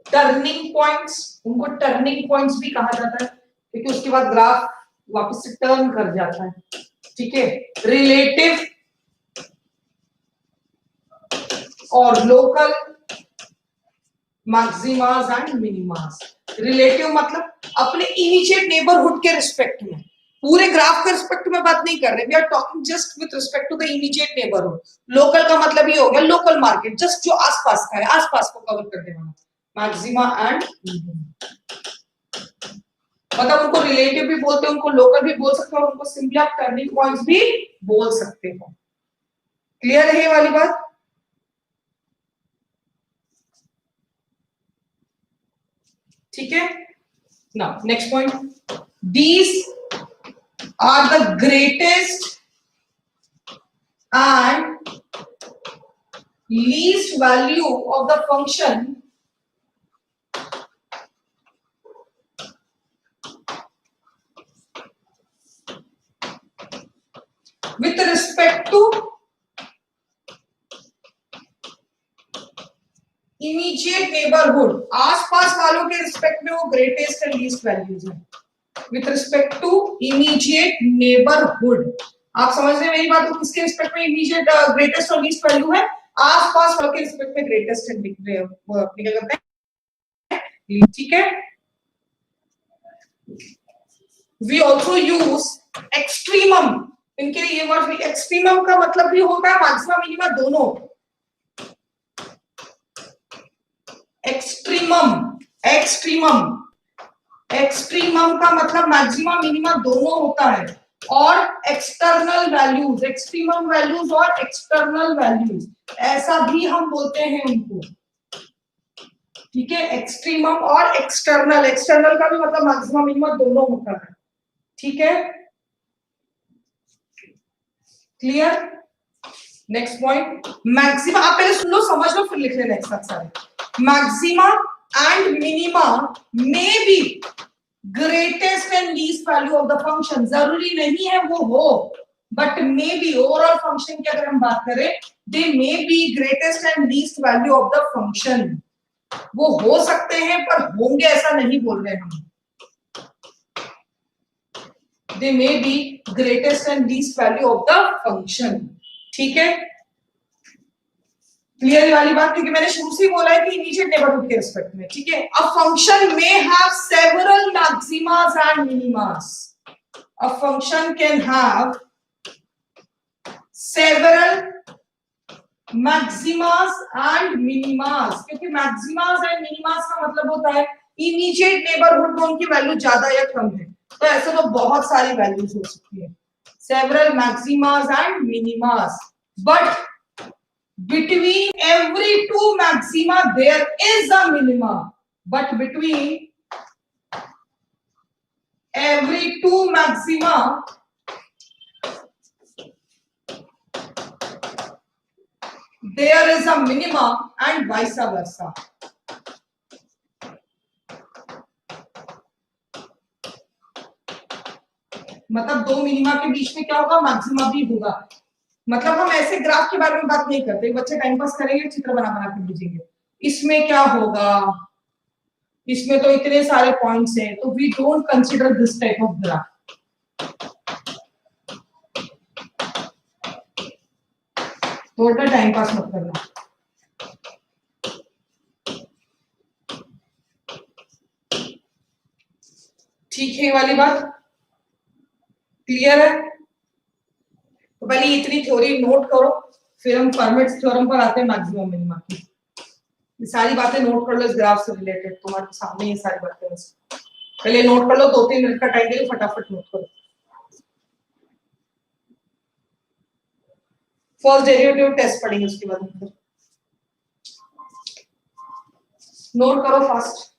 turning points. उनको टर्निंग पॉइंट्स भी कहा जाता है क्योंकि उसके बाद ग्राफ वापस से टर्न कर जाता है। ठीक है, रिलेटिव और लोकल मैक्सिमास एंड मिनिमास। रिलेटिव मतलब अपने इमीडिएट नेबरहुड के रिस्पेक्ट में, पूरे ग्राफ के रिस्पेक्ट में बात नहीं कर रहे, we are talking just with respect to the immediate neighbourhood. Local का मतलब ये हो गया लोकल मार्केट, जस्ट जो आसपास का है, आसपास को कवर करने वाला। मैक्सिमा एंड मतलब उनको रिलेटिव भी बोलते हैं, उनको लोकल भी बोल सकते हो, उनको सिंपली आप टर्निंग पॉइंट्स भी बोल सकते हो। क्लियर है ये वाली बात? ठीक है, now next point, these are the greatest and least value of the function with respect to immediate neighborhood। आसपास वालों के रिस्पेक्ट में वो ग्रेटेस्ट एंड लीस्ट वैल्यूज है। with respect to immediate neighborhood, आप समझ रहे हैं मेरी बात? तो किसके रिस्पेक्ट में इमीडिएट ग्रेटेस्ट और लीस्ट वैल्यू है? आसपास वालों के रिस्पेक्ट में ग्रेटेस्ट एंड निकल करते हैं। ठीक है, we also use extremum। इनके लिए ये वर्ड, एक्सट्रीमम का मतलब भी होता है मैक्सिमा मिनिमा दोनों। एक्सट्रीमम, एक्सट्रीमम, एक्सट्रीमम का मतलब मैक्सिमा मिनिमा दोनों होता है। और एक्सटर्नल वैल्यूज, एक्सट्रीमम वैल्यूज और एक्सटर्नल वैल्यूज, ऐसा भी हम बोलते हैं उनको। ठीक है, एक्सट्रीमम और एक्सटर्नल, एक्सटर्नल का भी मतलब मैक्सिमा मिनिमा दोनों होता है। ठीक है, क्लियर? नेक्स्ट पॉइंट, मैक्सिमा, आप पहले सुन लो, समझ लो, फिर लिख लेना एक साथ सारे। Maxima and minima may be greatest and least value of the function. जरूरी नहीं है वो हो, but may be, overall function की अगर हम बात करें, they may be greatest and least value of the function. वो हो सकते हैं पर होंगे ऐसा नहीं बोल रहे हम। they may be greatest and least value of the function। ठीक है, क्लियर वाली बात? क्योंकि मैंने शुरू से बोला है कि इमीडिएट नेबरहुड के रिस्पेक्ट में। ठीक है, a function may have several maximas and minimas। a function can have several maximas and minimas। क्योंकि maximas and minimas का मतलब होता है इमीडिएट नेबरहुड में उनकी वैल्यू ज्यादा या कम है। तो ऐसे तो बहुत सारी वैल्यूज हो सकती है, several maximas and minimas, but between every two maxima there is a minima. But between every two maxima there is a minima and vice versa. मतलब दो मिनिमा के बीच में क्या होगा? मैक्सिमा भी होगा। मतलब हम ऐसे ग्राफ के बारे में बात नहीं करते, बच्चे टाइम पास करेंगे, चित्र बना बना के भेजेंगे, इसमें क्या होगा, इसमें तो इतने सारे पॉइंट्स हैं, तो we don't consider this type of graph. थोड़ा टाइम पास मत करना। ठीक है, ये वाली बात क्लियर है? तो पहले इतनी थ्योरी नोट करो, फिर हम फर्मेट्स थ्योरम पर आते हैं मैक्सिमम मिनिमा की। ये सारी बातें नोट कर लो इस ग्राफ से रिलेटेड, तुम्हारे सामने ये सारी बातें। पहले नोट कर लो, 2-3 मिनट का टाइम दे, फटाफट नोट करो। फर्स्ट डेरिवेटिव टेस्ट पढ़ेंगे उसके बाद फिर नोट करो फास्ट।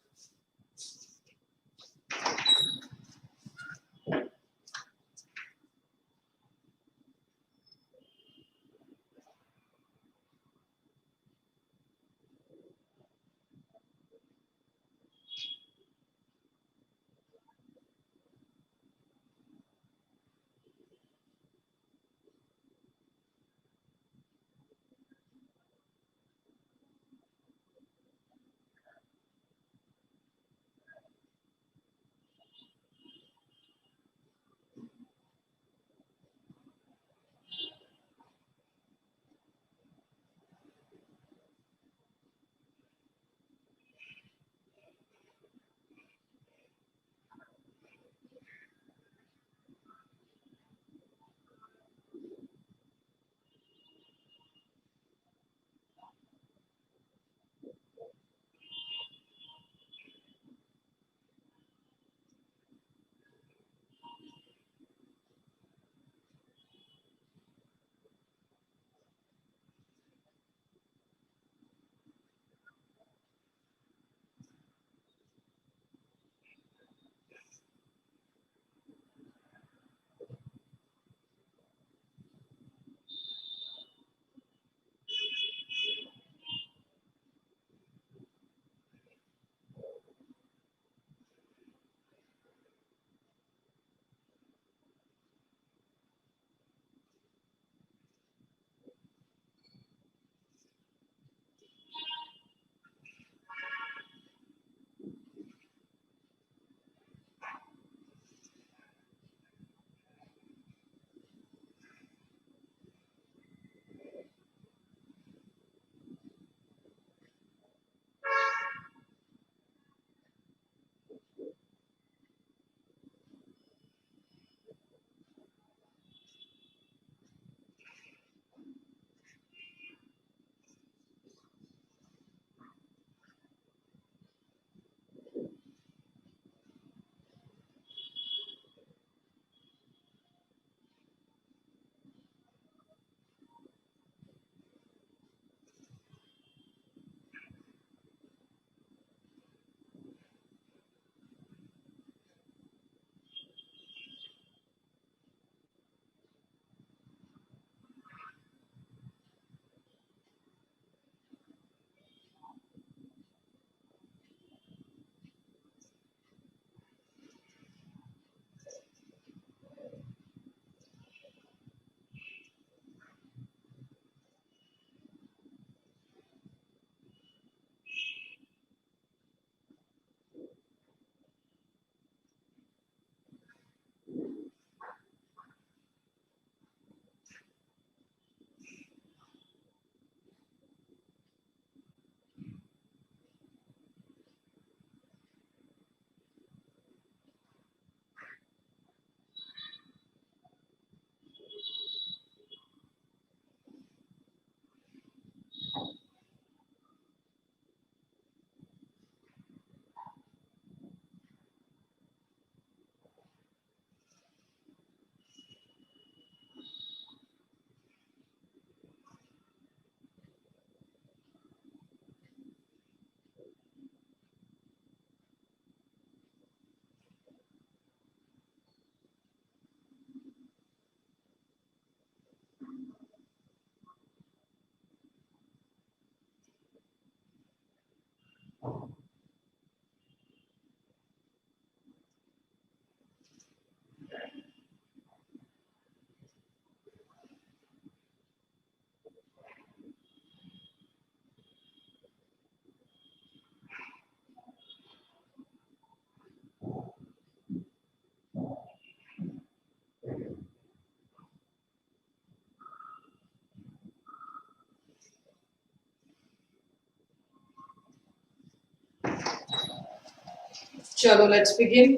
चलो लेट्स बिगिन,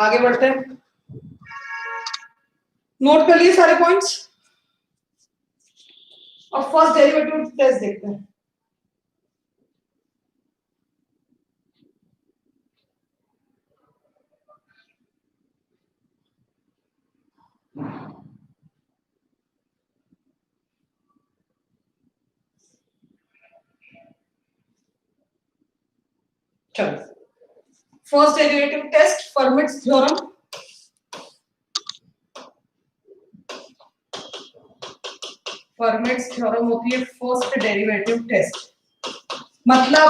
आगे बढ़ते हैं। नोट कर लिए सारे पॉइंट्स। अब फर्स्ट डेरिवेटिव टेस्ट देखते हैं। चलो, first derivative test, Fermat's theorem. Fermat's theorem होती है फर्स्ट डेरिवेटिव टेस्ट, मतलब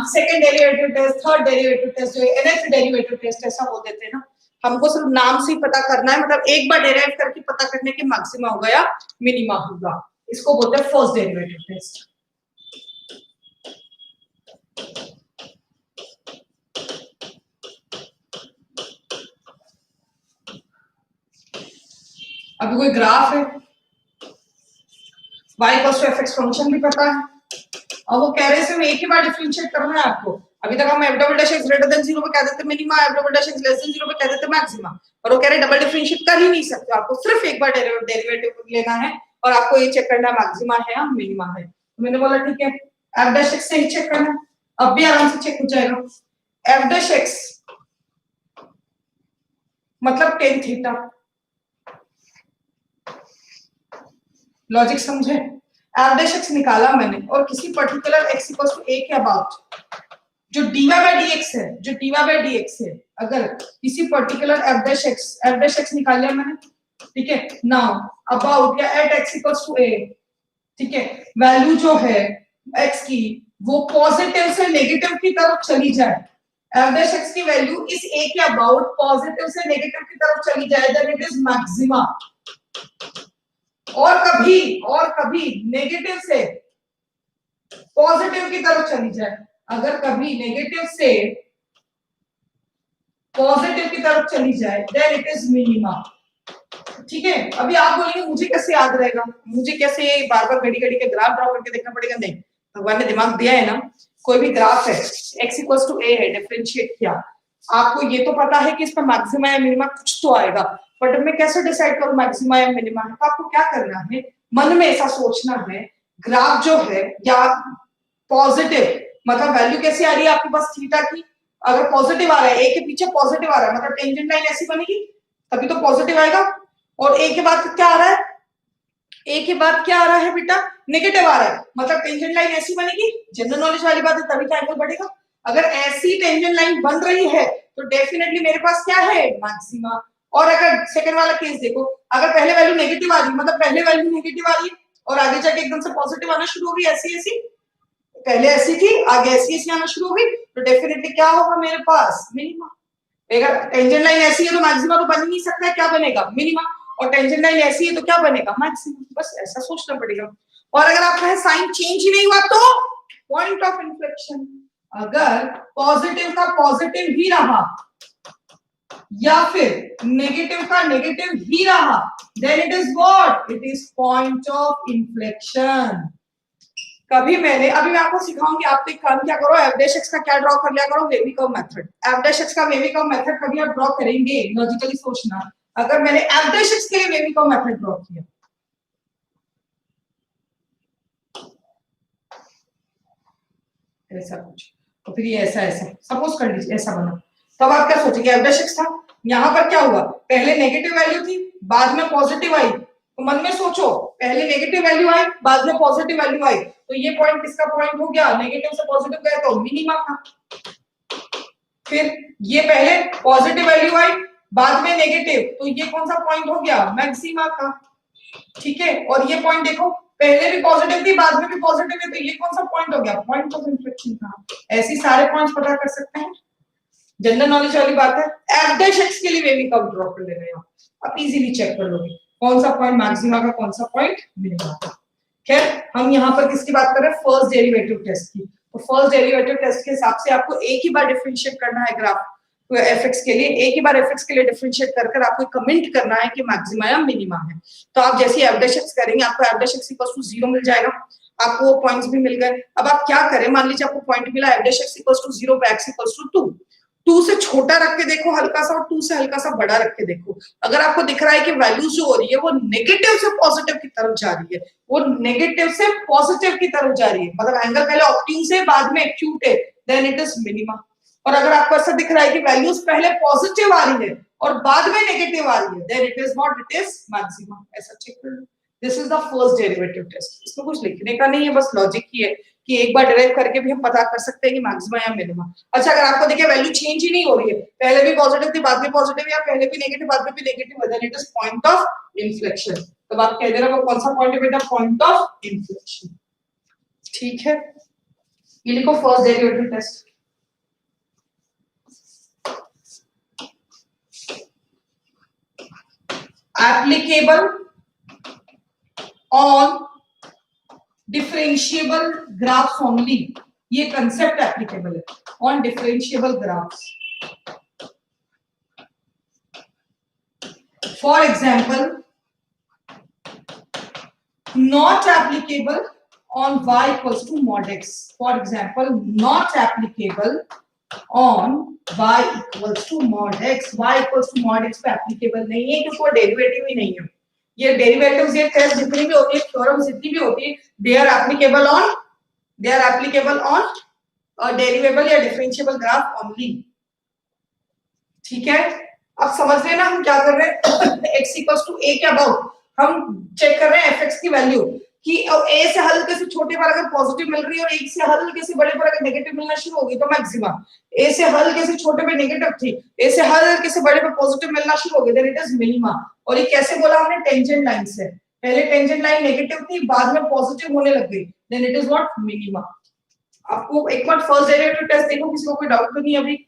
second derivative test, third derivative test, जो nth डेरिवेटिव टेस्ट ऐसा बोल देते हैं ना। हमको सिर्फ नाम से ही पता करना है, मतलब एक बार डेराइव करके पता करने के मैक्सिमा होगा या मिनिमा होगा, इसको बोलते हैं फर्स्ट डेरिवेटिव टेस्ट। अभी कोई ग्राफ है, y equals to fx function भी पता है, और वो कह रहे हैं एक ही बार डिफरेंशिएट करना है आपको। अभी तक हम f double dash x greater than 0 पे कह देते minima, f double dash x less than 0 पे कह देते मैक्सिमा, और वो कह रहे हैं डबल डिफरेंशिएट कर ही नहीं सकते, आपको सिर्फ एक बार डेरिवेटिव लेना है और आपको ये चेक करना है मैक्सिमा है या मिनिमा है। तो मैंने बोला ठीक है, f डैश x से ही चेक करना, अब भी आराम से चेक हो जाएगा। f डैश x मतलब tan थीटा, लॉजिक समझे। f डैश x निकाला मैंने और किसी particular x equals to a के अबाउट जो dy बाय dx है, जो dy बाय dx है, अगर किसी पर्टिकुलर f डैश x निकाल लिया मैंने, ठीक है। नाउ अबाउट या at x equals to a, ठीक है, वैल्यू जो है x की वो पॉजिटिव से नेगेटिव की तरफ चली जाए, f डैश x की वैल्यू इस a के अबाउट पॉजिटिव से नेगेटिव की तरफ चली जाए, देन इट इज मैक्सिमा। और कभी नेगेटिव से पॉजिटिव की तरफ चली जाए, अगर कभी नेगेटिव से पॉजिटिव की तरफ चली जाए, देन इट इज मिनिमा। ठीक है, अभी आप बोलेंगे मुझे कैसे याद रहेगा, मुझे कैसे बार बार घड़ी घड़ी के ग्राफ ड्रॉ करके देखना पड़ेगा? नहीं, भगवान ने दिमाग दिया है ना। कोई भी ग्राफ है, x इक्वल्स टू a है, डिफरेंशिएट किया, आपको ये तो पता है कि इसमें मैक्सिमा या मिनिमा कुछ तो आएगा, बट मैं कैसे डिसाइड करूं मैक्सिमा या मिनिमा है? तो आपको क्या करना है, मन में ऐसा सोचना है, ग्राफ जो है या पॉजिटिव, मतलब वैल्यू कैसी आ रही है आपके पास थीटा की, अगर पॉजिटिव आ रहा है, a के पीछे पॉजिटिव आ रहा है, मतलब टेंजेंट लाइन ऐसी बनेगी तभी तो पॉजिटिव आएगा। और a के बाद क्या आ रहा है, a के बाद क्या आ रहा है बेटा, नेगेटिव आ रहा है, मतलब टेंजेंट लाइन ऐसी बनेगी, जनरल नॉलेज वाली बात है, तभी तो एंगल बढ़ेगा। अगर ऐसी टेंजेंट लाइन बन रही है तो डेफिनेटली मेरे पास क्या है, मैक्सिमा। और अगर सेकंड वाला केस देखो, अगर पहले वैल्यू नेगेटिव आ रही है, मतलब पहले वैल्यू नेगेटिव आ रही है और आगे जाके एकदम से पॉजिटिव आना शुरू हो गई, ऐसी ऐसी, पहले ऐसी थी आगे ऐसी ऐसी आना शुरू हो गई, तो डेफिनेटली क्या होगा मेरे पास, मिनिमा। अगर टेंजेंट लाइन ऐसी है तो मैक्सिमा तो बन ही नहीं सकता है, क्या बनेगा, मिनिमा। और टेंजेंट लाइन ऐसी है तो क्या बनेगा, मैक्सिमा। बस ऐसा सोचना पड़ेगा। और अगर आपका साइन चेंज ही नहीं हुआ तो पॉइंट ऑफ इन्फ्लेक्शन, अगर पॉजिटिव का पॉजिटिव ही रहा या फिर नेगेटिव का नेगेटिव ही रहा, then it is what, it is point of inflection. कभी मैंने, अभी मैं आपको सिखाऊंगी, आप एक काम क्या करो, एफ डैश एक्स का क्या ड्रॉ कर लिया करो, wavy curve method. F dash x का वेवी कर्व मेथड कभी आप ड्रॉ करेंगे, लॉजिकली सोचना, अगर मैंने एफ डैश एक्स के लिए वेवी कर्व मेथड ड्रॉ किया, ऐसा कुछ, तो फिर ये ऐसा ऐसा सपोज कर लीजिए ऐसा बना, तब आप क्या सोचेंगे, एफ डैश एक्स था, यहाँ पर क्या हुआ, पहले नेगेटिव वैल्यू थी बाद में पॉजिटिव आई, तो मन में सोचो पहले नेगेटिव वैल्यू आई बाद में पॉजिटिव वैल्यू आई, तो ये पॉइंट किसका पॉइंट हो गया, नेगेटिव से पॉजिटिव गए तो मिनिमा का। फिर ये पहले पॉजिटिव वैल्यू आई बाद में नेगेटिव, तो ये कौन सा पॉइंट हो गया, मैक्सिमा का। ठीक है, और ये पॉइंट देखो पहले भी पॉजिटिव थी बाद में भी पॉजिटिव है, तो ये कौन सा पॉइंट हो गया, पॉइंट ऑफ इन्फ्लेक्शन का। ऐसे सारे पॉइंट्स पता कर सकते हैं, जनरल नॉलेज वाली बात है। एफ डैश एक्स के लिए वेवी कर्व ड्रॉ कर ले रहे हो, आप इजीली चेक कर लोगे कौन सा पॉइंट मैक्सिमा का, कौन सा पॉइंट मिनिमा का। खैर हम यहाँ पर किसकी बात कर रहे हैं, फर्स्ट डेरिवेटिव टेस्ट की। तो फर्स्ट डेरिवेटिव टेस्ट के हिसाब से आपको एक ही बार डिफरेंशिएट करना है ग्राफ एफ एक्स के लिए, एक ही बार एफ एक्स के लिए डिफरेंशिएट कर आपको कमेंट करना है कि मैक्सिमा या मिनिमा है। तो आप जैसे एफ डैश एक्स करेंगे आपको f dash x equals to 0 मिल जाएगा, आपको वो पॉइंट्स भी मिल गए। अब आप क्या करें, मान लीजिए आपको पॉइंट मिला f dash x equals to 0 पे एक्स इक्वल्स टू 2, 2 से छोटा रख के देखो हल्का सा और 2 से हल्का सा बड़ा रख के देखो, अगर आपको दिख रहा है कि वैल्यूज जो हो रही है वो नेगेटिव से पॉजिटिव की तरफ जा रही है, वो नेगेटिव से पॉजिटिव की तरफ जा रही है, मतलब एंगल पहले ऑब्ट्यूज है बाद में एक्यूट है, देन इट इज मिनिमा। और अगर आपको ऐसा दिख रहा है कि वैल्यूज पहले पॉजिटिव आ रही है और बाद में नेगेटिव आ रही है, then it is not, it is maxima. ऐसा चेक कर लो। This is the first derivative test. इसमें कुछ लिखने का नहीं है, बस लॉजिक ही है कि एक बार डिराइव करके भी हम पता कर सकते हैं कि मैक्सिमा या मिनिमा। अच्छा, अगर आपको देखिए वैल्यू चेंज ही नहीं हो रही है, पहले भी पॉजिटिव थी बाद में पॉजिटिव, या पहले भी नेगेटिव बाद में भी negative, then it is point of inflection. तो आप कह दे रहे हो कौन सा पॉइंट है बेटा? Point of inflection. ठीक है, ये लिखो first derivative test. applicable on differentiable graphs only, ये कंसेप्ट एप्लीकेबल है on differentiable graphs. For example, not applicable on y equals to mod x. For example, not applicable on y equals to mod x. y equals to mod x पे एप्लीकेबल नहीं है क्योंकि वो डेरिवेटिव ही नहीं है। ये डेरिवेटिव्स, ये टेस्ट जितनी भी होती है, थ्योरम जितनी भी होती है, दे आर एप्लीकेबल ऑन डेरिवेबल या डिफरेंशिएबल ग्राफ ओनली। ठीक है, अब समझ रहे हैं ना हम क्या कर रहे हैं? x इक्वल्स टू a के अबाउट हम चेक कर रहे हैं fx की वैल्यू कि a से हल्के से छोटे पर अगर पॉजिटिव मिल रही है और a से हल्के से बड़े पर अगर नेगेटिव मिलना शुरू होगी तो मैक्सिमा। a से हल्के से छोटे पे नेगेटिव थी, a से हल्के से बड़े पे पॉजिटिव मिलना शुरू हो गई, देन इट इज मिनिमा। और ये कैसे बोला हमने? टेंजेंट लाइन से। पहले टेंजेंट लाइन नेगेटिव थी, बाद में पॉजिटिव होने लग गई, then it is what? Minima. आपको एक बार फर्स्ट डेरिवेटिव टेस्ट देखो, किसी को कोई डाउट तो नहीं अभी?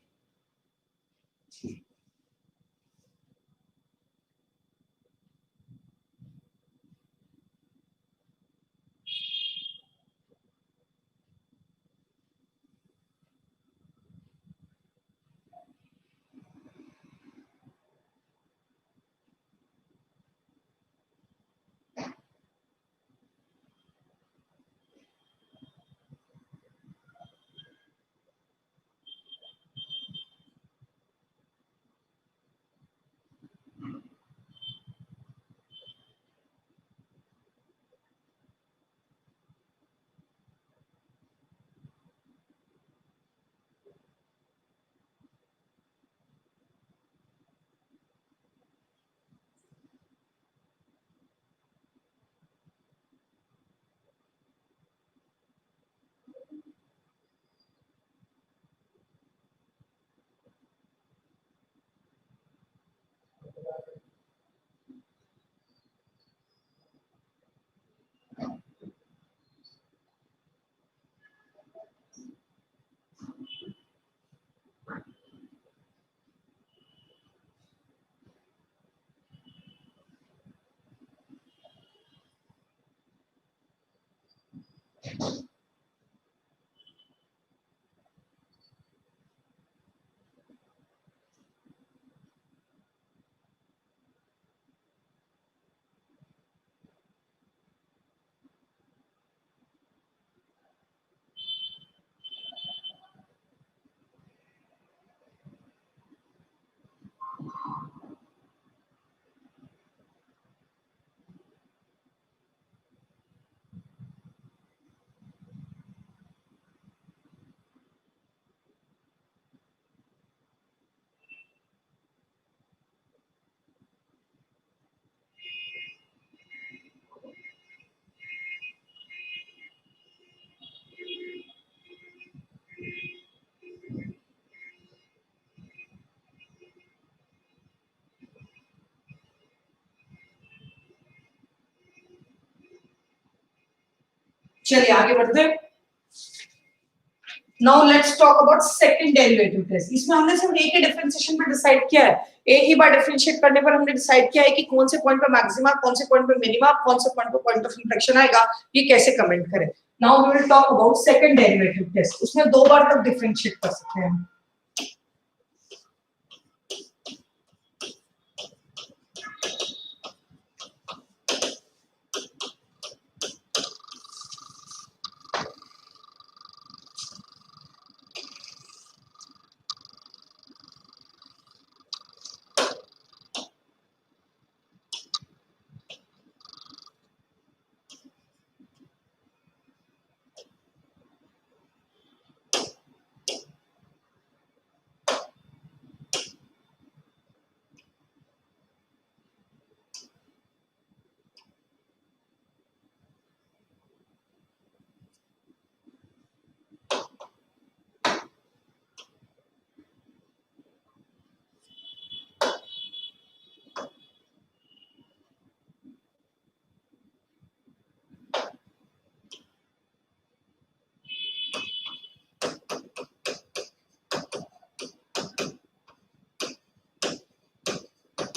चलिए आगे बढ़ते हैं। Now let's talk about second derivative test. इसमें हमने सिर्फ ए के डिफरेंशिएशन पे डिसाइड किया है। एक ही बार डिफरेंशिएट करने पर हमने डिसाइड किया है कि कौन से पॉइंट पे मैक्सिमा, कौन से पॉइंट पे मिनिमा, कौन से पॉइंट पे पॉइंट ऑफ इन्फ्लेक्शन आएगा, ये कैसे कमेंट करें। Now we will talk about second derivative test. उसमें दो बार तक डिफरेंशिएट कर सकते हैं।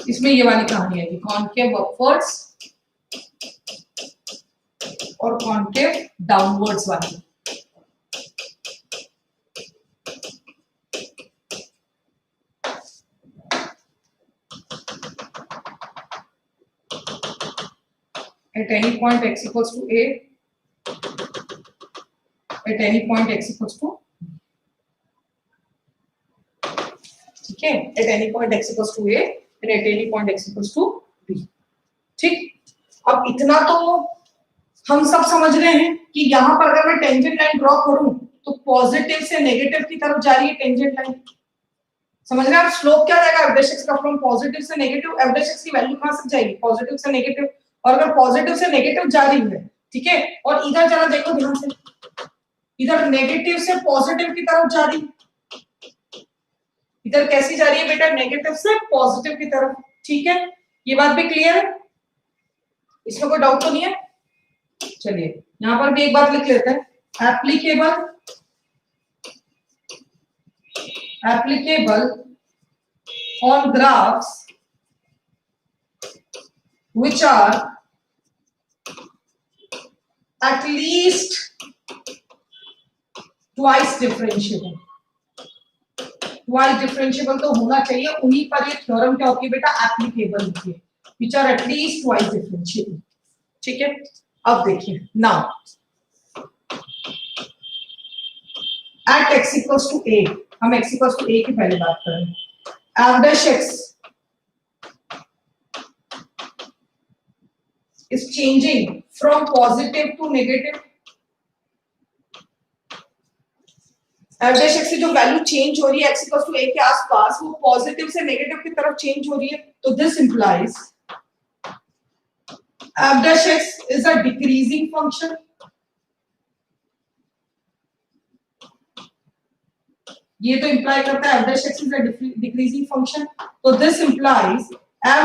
इसमें ये वाली कहानी है कि कॉनकेव अपवर्ड्स और कॉनकेव डाउनवर्ड्स वाली। At any point x equals to a, at any point x equals to, ठीक है, at any point x equals to a and at any point x equals to b। ठीक, अब इतना तो हम सब समझ रहे हैं कि यहाँ पर अगर मैं टेंजेंट लाइन ड्रॉ करूं तो पॉजिटिव से नेगेटिव की तरफ जा रही है टेंजेंट लाइन। समझ रहे हैं आप? स्लोप क्या जाएगा f' का फ्रॉम पॉजिटिव से नेगेटिव, f' की वैल्यू कहां से जाएगी? पॉजिटिव से नेगेटिव। और अगर पॉजिटिव से नेगेटिव जा रही है, ठीक है, और इधर जरा देखो ध्यान से, इधर नेगेटिव से पॉजिटिव की तरफ जा रही है, इधर कैसी जा रही है बेटा? नेगेटिव से पॉजिटिव की तरफ। ठीक है, ये बात भी क्लियर है, इसमें कोई डाउट तो नहीं है? चलिए यहां पर भी एक बात लिख लेते हैं, applicable on graphs which are at least twice differentiable। twice differentiable तो होना चाहिए, उन्हीं पर ये थ्योरम क्या होती है बेटा? एप्लीकेबल होती है, which are at least twice differentiable। ठीक है, अब देखिए now at x equals to a, हम x equals to a की पहले बात करें, f' is changing from positive to negative। f' की जो वैल्यू चेंज हो रही है x equals to a के आसपास, वो पॉजिटिव से नेगेटिव की तरफ चेंज हो रही है, तो this implies f' is a decreasing function। ये तो इंप्लाई करता है f' is a decreasing function, तो this implies f"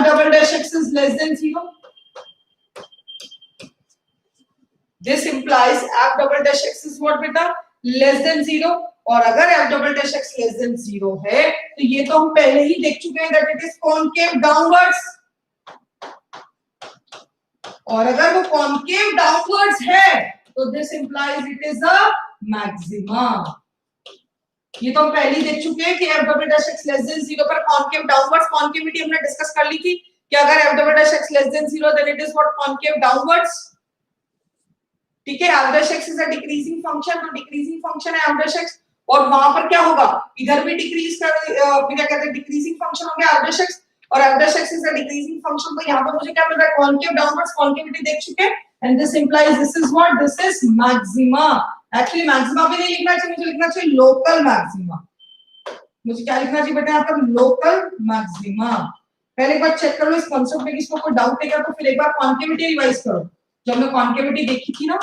is less than 0। This implies f" is what बेटा? Less than 0। और अगर f" less than 0 है तो ये तो हम पहले ही देख चुके हैं that it is concave downwards। और अगर वो concave downwards है तो this implies it is a maxima। ये तो हम पहले ही देख चुके हैं कि f" less than 0 पर concave downwards, concavity हमने डिस्कस कर ली थी कि अगर f" less than 0 then it is what? Concave downwards। ठीक है, f' is a decreasing function, तो decreasing function है f', और वहां पर क्या होगा? इधर भी डिक्रीज कर, क्या कहते हैं, डिक्रीजिंग फंक्शन हो गया f', और f' is a decreasing function, तो यहाँ पर मुझे क्या मिल रहा है? कॉन्केव डाउनवर्ड्स, कॉन्केविटी देख चुके हैं, and this implies this is what? This is maxima. Actually maxima भी नहीं लिखना चाहिए, मुझे लिखना चाहिए लोकल मैक्सिमा। मुझे क्या लिखना चाहिए बेटा यहाँ पर? Local maxima. पहले एक बार चेक कर लो इस कांसेप्ट में, किसको कोई डाउट है क्या? तो फिर एक बार कॉन्केविटी रिवाइज करो, जो हमने कॉन्केविटी देखी थी ना,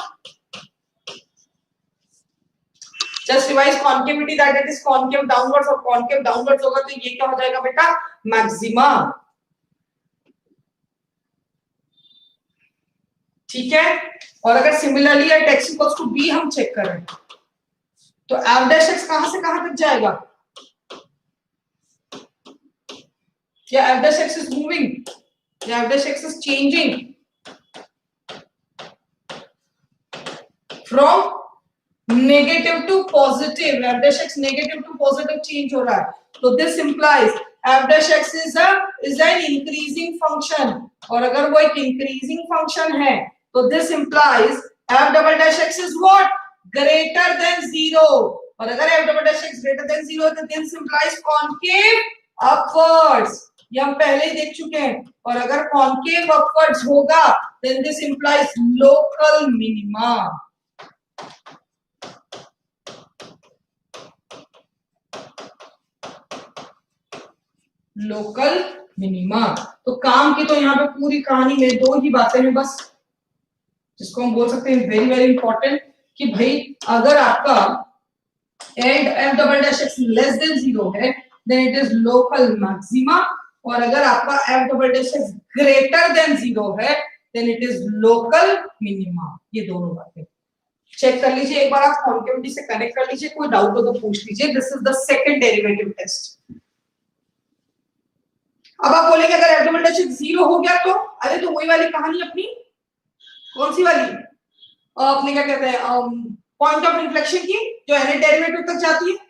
just revise concavity that it is concave downwards, और कॉन्केव डाउनवर्ड्स होगा तो ये क्या हो जाएगा बेटा? मैक्सिमा। ठीक है, और अगर similarly at x equals to b हम चेक करें तो f' कहां से कहां तक जाएगा? या f' is moving, या f' is changing from negative to positive, f' negative to positive change हो रहा है, तो this implies f' is an increasing function, और अगर वो एक increasing function है तो this implies f' is what? Greater than 0, और अगर f' greater than 0 तो this implies concave upwards। ये हम पहले ही देख चुके हैं, और अगर concave upwards होगा then this implies local minima। Local minima. तो काम की तो यहाँ पे पूरी कहानी में दो ही बातें हैं बस, जिसको हम बोल सकते हैं वेरी वेरी इंपॉर्टेंट, कि भाई अगर आपका f" लेस देन 0 है then it is local maxima, और अगर आपका f" ग्रेटर देन 0 है then it is local minima. ये दोनों बातें चेक कर लीजिए एक बार, आप कॉन्केविटी से कनेक्ट कर लीजिए, कोई डाउट हो तो पूछ लीजिए। This is the second derivative test. अब आप बोलेंगे अगर एब्डोमेन टेंशन 0 हो गया तो, अरे तो वही वाली कहानी अपनी, कौन सी वाली, अपने क्या कहते हैं पॉइंट ऑफ इन्फ्लेक्शन की, जो एन डेरिवेटिव तक जाती है।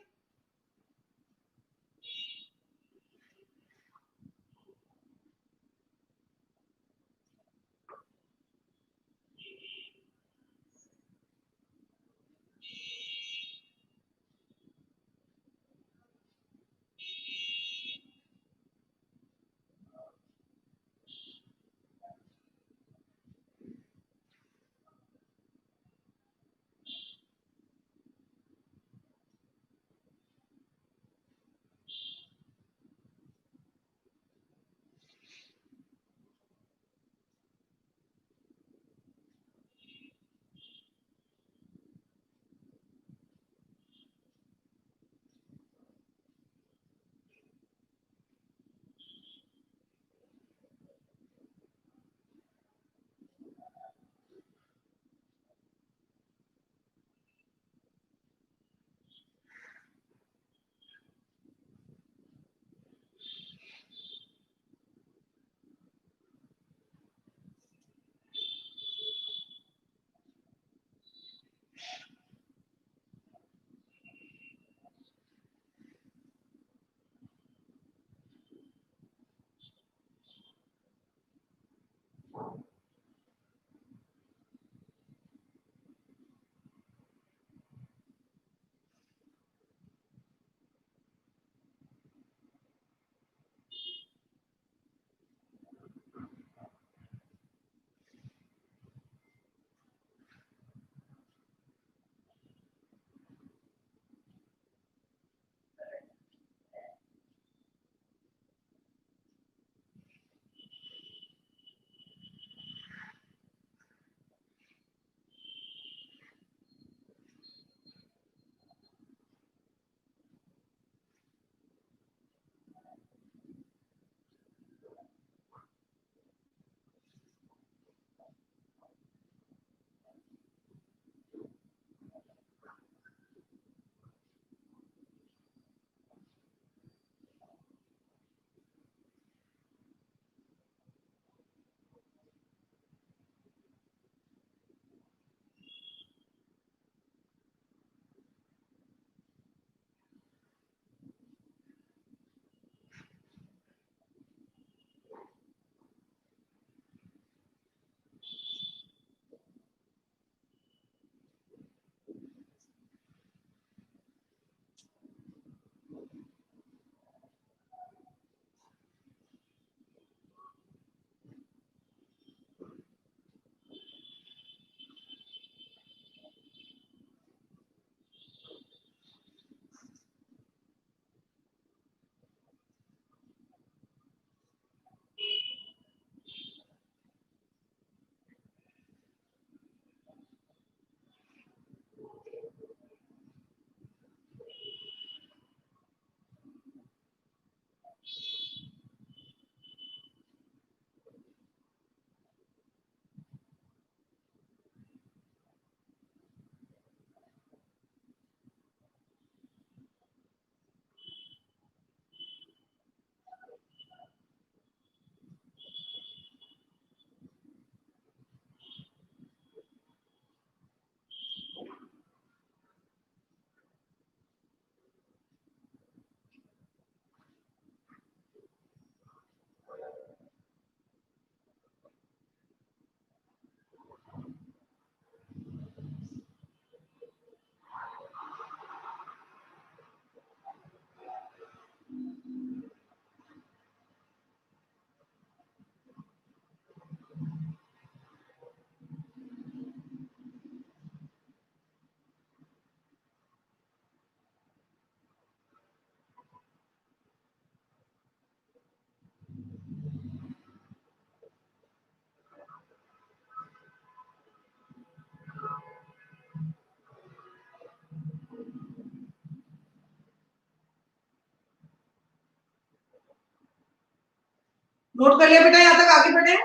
नोट कर लिया बेटा, यहां तक आगे बढ़े।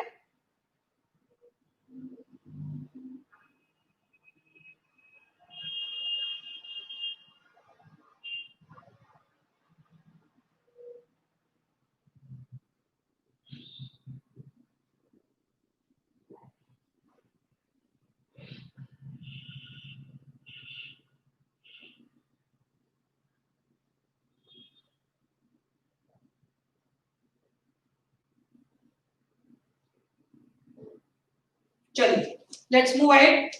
चलिए लेट्स मूव अहेड।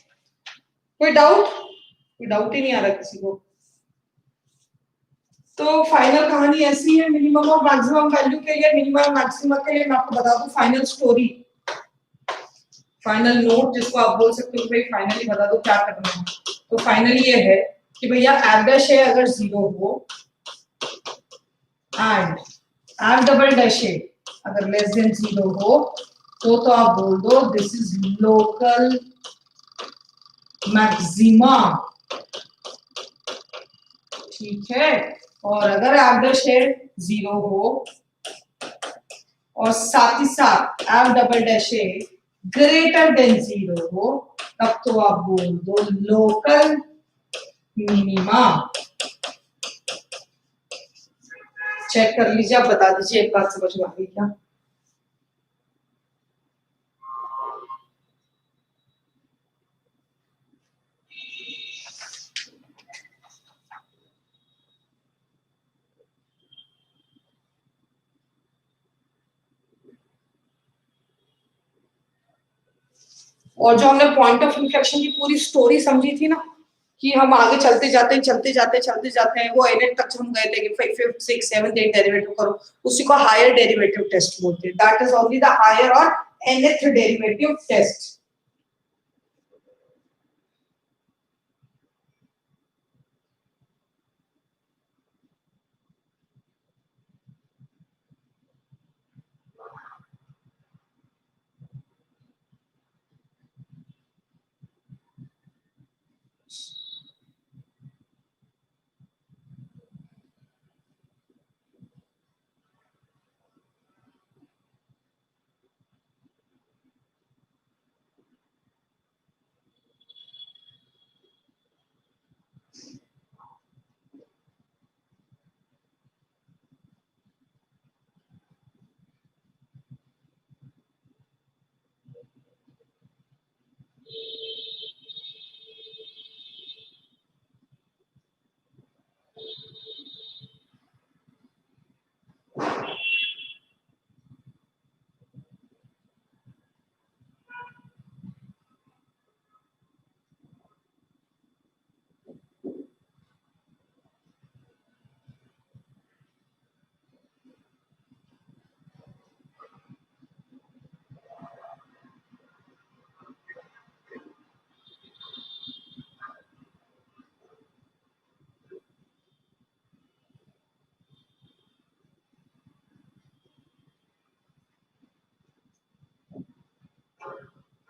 कोई डाउट? कोई डाउट ही नहीं आ रहा किसी को। तो फाइनल कहानी ऐसी है, मिनिमम और मैक्सिमम वैल्यू के लिए, मिनिमम मैक्सिमम के लिए मैं आपको बता दूं फाइनल स्टोरी, फाइनल नोट जिसको आप बोल सकते हो, भाई फाइनली बता दो क्या करना है। तो फाइनली ये है कि भैया एफ डैश है अगर 0 हो एंड एफ डबल डैश है अगर लेस देन 0 हो तो आप बोल दो दिस इज लोकल मैक्सिमा, ठीक है। और अगर एफ डैश है 0 हो और साथ ही साथ एफ डबल डैश है ग्रेटर देन 0 हो तब तो आप बोल दो लोकल मिनिमा। चेक कर लीजिए, आप बता दीजिए एक बात समझ में आ गई क्या? और जो हमने पॉइंट ऑफ इन्फ्लेक्शन की पूरी स्टोरी समझी थी ना, कि हम आगे चलते जाते हैं वो एनेट तक हम गए थे कि 5th 6th 7th 8th derivative करो, उसी को हायर डेरिवेटिव टेस्ट बोलते हैं। That is only the higher और nth डेरिवेटिव टेस्ट।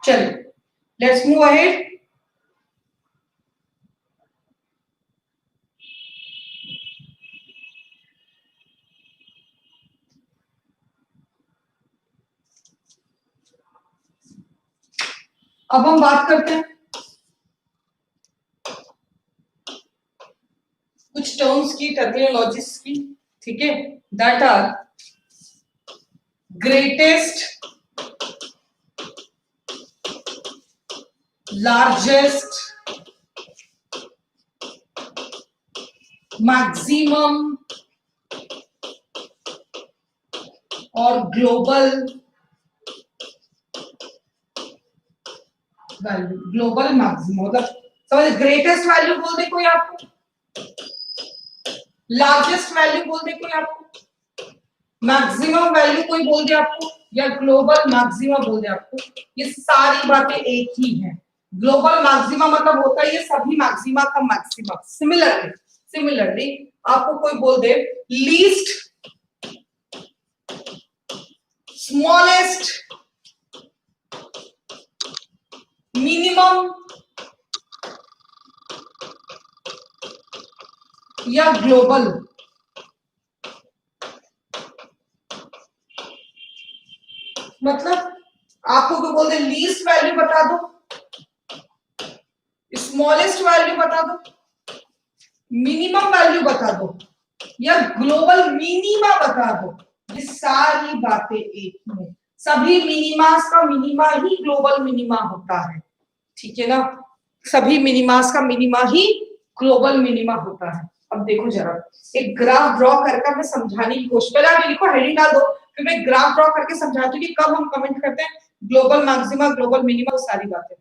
चलिए लेट्स मूव अहेड। अब हम बात करते हैं कुछ टर्म्स की, टर्मिनोलॉजीज की, ठीक है। That are greatest, largest, maximum और ग्लोबल वैल्यू। ग्लोबल मैक्सिमम मतलब समझ, ग्रेटेस्ट वैल्यू बोल दे कोई आपको, लार्जेस्ट वैल्यू बोल दे कोई आपको, मैक्सिमम वैल्यू कोई बोल दे आपको, या ग्लोबल मैक्सिमा बोल दे आपको, ये सारी बातें एक ही है। ग्लोबल मैक्सिमा मतलब होता है ये सभी मैक्सिमा का मैक्सिमा। सिमिलरली आपको कोई बोल दे लीस्ट, स्मॉलेस्ट, मिनिमम या ग्लोबल, मतलब आपको कोई बोल दे लीस्ट वैल्यू बता दो, स्मॉलेस्ट वैल्यू बता दो, मिनिमम वैल्यू बता दो या ग्लोबल मिनिमा बता दो, ये सारी बातें एक ही है। सभी मिनिमास का मिनिमा ही ग्लोबल मिनिमा होता है, ठीक है ना। सभी मिनिमास का मिनिमा ही ग्लोबल मिनिमा होता है। अब देखो जरा एक ग्राफ ड्रॉ करके मैं समझाने की कोशिश, पहले आप लिखो हेडिंग डाल दो, फिर मैं ग्राफ ड्रॉ करके समझाती हूँ कि कब हम कमेंट करते हैं ग्लोबल मैक्सिमा, ग्लोबल मिनिमा, सारी बातें।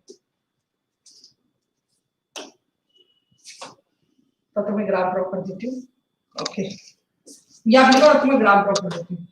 तो तुम्हें ग्राफ ड्रॉ कर देती हूँ। ओके, या फिर तो तुम्हें ग्राफ ड्रॉ कर देती हूँ।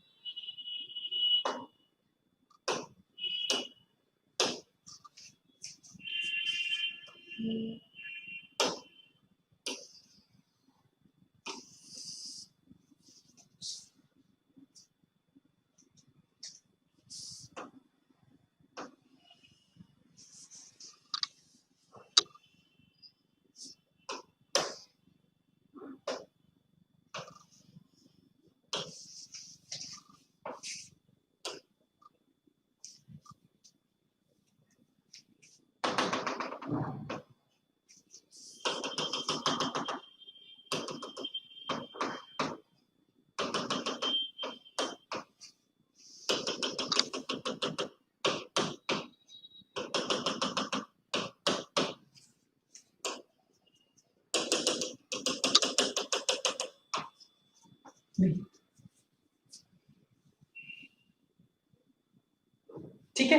ठीक है,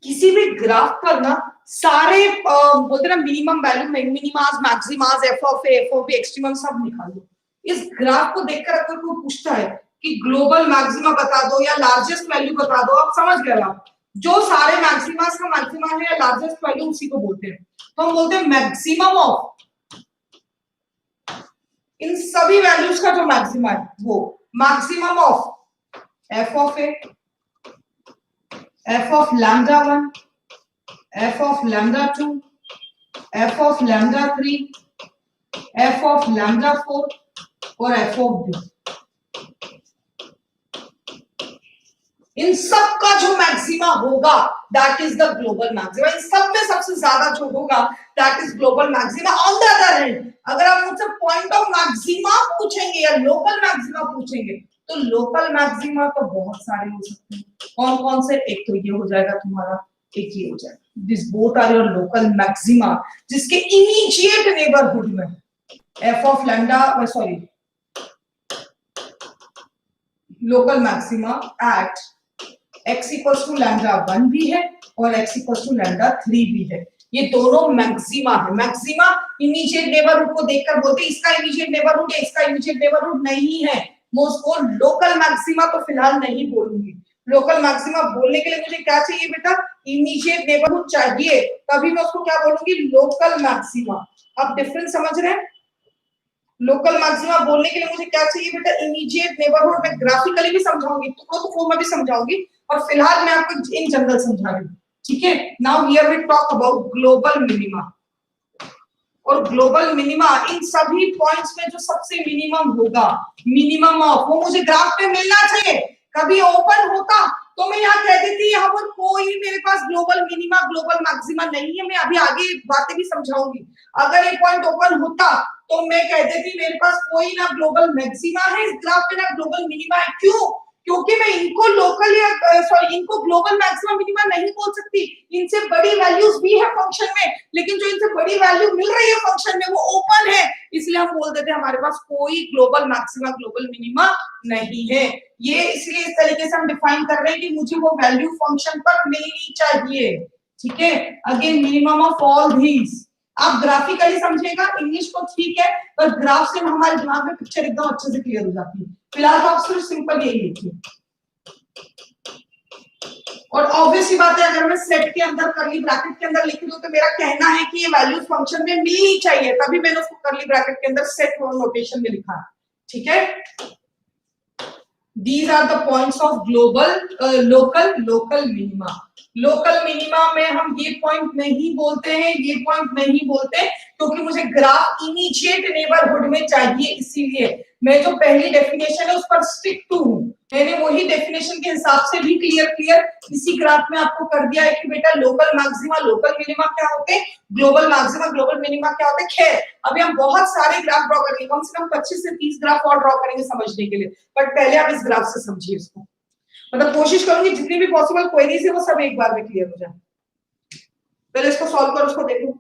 किसी भी ग्राफ पर ना सारे बोलते ना minimum value, minimas, maximas, F of A, F of B, extremum सब निकाल दो। इस ग्राफ को देखकर अगर कोई पूछता है कि ग्लोबल मैक्सिमा बता दो या लार्जेस्ट वैल्यू बता दो, आप समझ गए आप, जो सारे मैक्सिमास का मैक्सिमा है या लार्जेस्ट वैल्यू उसी को बोलते हैं। तो हम बोलते हैं मैक्सिमम ऑफ इन सभी वैल्यूज का जो मैक्सिमा है वो maximum of F of A, f of lambda 1, f of lambda 2, f of lambda 3, f of lambda 4 और f of b। इन सब का जो मैक्सिमा होगा that is the global maxima. इन सब में सबसे ज्यादा जो होगा that is global maxima. On the other hand अगर आप मुझसे पॉइंट ऑफ मैक्सिमा पूछेंगे या लोकल मैक्सिमा पूछेंगे तो लोकल मैक्सिमा तो बहुत सारे हो सकते हैं। कौन कौन से? एक तो ये हो जाएगा तुम्हारा, एक ये हो जाएगा, this both are your local maxima जिसके इमीडिएट नेबरहुड में f of lambda, sorry, local maxima at x equals to lambda 1 भी है और x इक्वल्स टू लैम्डा 3 भी है। ये दोनों मैक्सिमा है। मैक्सिमा इमीडिएट नेबरहुड को देखकर बोलते हैं इसका इमीडिएट नेबरहुड है, इसका इमीडिएट नेबरहुड नहीं है। मैं उसको लोकल मैक्सिमा तो फिलहाल नहीं बोलूंगी। लोकल मैक्सिमा बोलने के लिए मुझे क्या चाहिए बेटा? इमीडिएट नेबरहुड चाहिए, तभी मैं उसको क्या बोलूंगी? Local maxima. आप डिफरेंस समझ रहे हैं? लोकल मैक्सिमा बोलने के लिए मुझे क्या चाहिए बेटा? Immediate neighbourhood. मैं ग्राफिकली भी समझाऊंगी, तो में भी समझाऊंगी, और फिलहाल मैं आपको इन जनरल समझा रही हूँ। ठीक है, now here we talk about global minima. और ग्लोबल मिनिमा इन सभी पॉइंट्स में जो सबसे मिनिमम होगा, मिनिमम ऑफ, वो मुझे ग्राफ पे मिलना चाहिए। कभी ओपन होता तो मैं यहाँ कह देती यहाँ पर कोई मेरे पास ग्लोबल मिनिमा ग्लोबल मैक्सिमा नहीं है। मैं अभी आगे बातें भी समझाऊंगी। अगर ये पॉइंट ओपन होता तो मैं कह देती मेरे पास कोई ना ग्लोबल मैक्सिमा है इस ग्राफ पे ना ग्लोबल मिनिमा है। क्यों? क्योंकि मैं इनको लोकल या सॉरी इनको ग्लोबल मैक्सिमम मिनिमा नहीं बोल सकती। इनसे बड़ी वैल्यूज भी है फंक्शन में, लेकिन जो इनसे बड़ी वैल्यू मिल रही है फंक्शन में वो ओपन है, इसलिए हम बोल देते हैं हमारे पास कोई ग्लोबल मैक्सिमा ग्लोबल मिनिमा नहीं है। ये इसलिए इस तरीके से हम डिफाइन कर रहे हैं कि मुझे वो वैल्यू फंक्शन पर मिलनी चाहिए। ठीक है, again minimum of all these. आप ग्राफिकली समझेगा, इंग्लिश तो ठीक है, पर ग्राफ से हमारे दिमाग में पिक्चर एकदम अच्छे से क्लियर हो जाती है। फिलहाल तो आप सिर्फ सिंपल यही लिखिए। और ऑब्वियसली बात है, अगर मैं सेट के अंदर करली ब्रैकेट के अंदर लिख रही हूं तो मेरा कहना है कि ये वैल्यूज फंक्शन में मिलनी चाहिए, तभी मैंने उसको करली ब्रैकेट के अंदर सेट नोटेशन में लिखा है। ठीक है, These are the points of global local minima। Local minima में हम ये पॉइंट नहीं बोलते हैं, ये पॉइंट नहीं बोलते, क्योंकि मुझे ग्राफ इमीडिएट नेबरहुड में चाहिए। इसीलिए मैं जो पहली डेफिनेशन है उस पर स्टिक टू हूं। मैंने वही डेफिनेशन के हिसाब से भी क्लियर इसी ग्राफ में आपको कर दिया है कि बेटा लोकल मैक्सिमा लोकल मिनिमा क्या होते हैं, ग्लोबल मैक्सिमा ग्लोबल मिनिमा क्या होते हैं। खैर अभी हम बहुत सारे ग्राफ ड्रॉ करेंगे, कम से कम 25 से 30 ग्राफ और ड्रॉ करेंगे समझने के लिए, बट पहले आप इस ग्राफ से समझिए इसको। मतलब कोशिश करूंगी जितनी भी पॉसिबल क्वेरीज है वो सब एक बार में क्लियर हो जाए। पहले इसको सॉल्व करो, उसको देखो।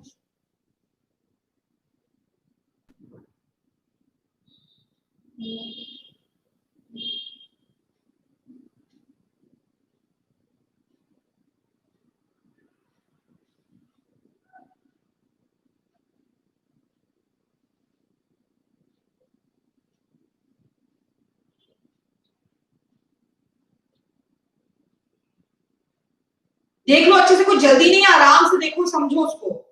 देख लो अच्छे से, कुछ जल्दी नहीं, आराम से देखो, समझो उसको।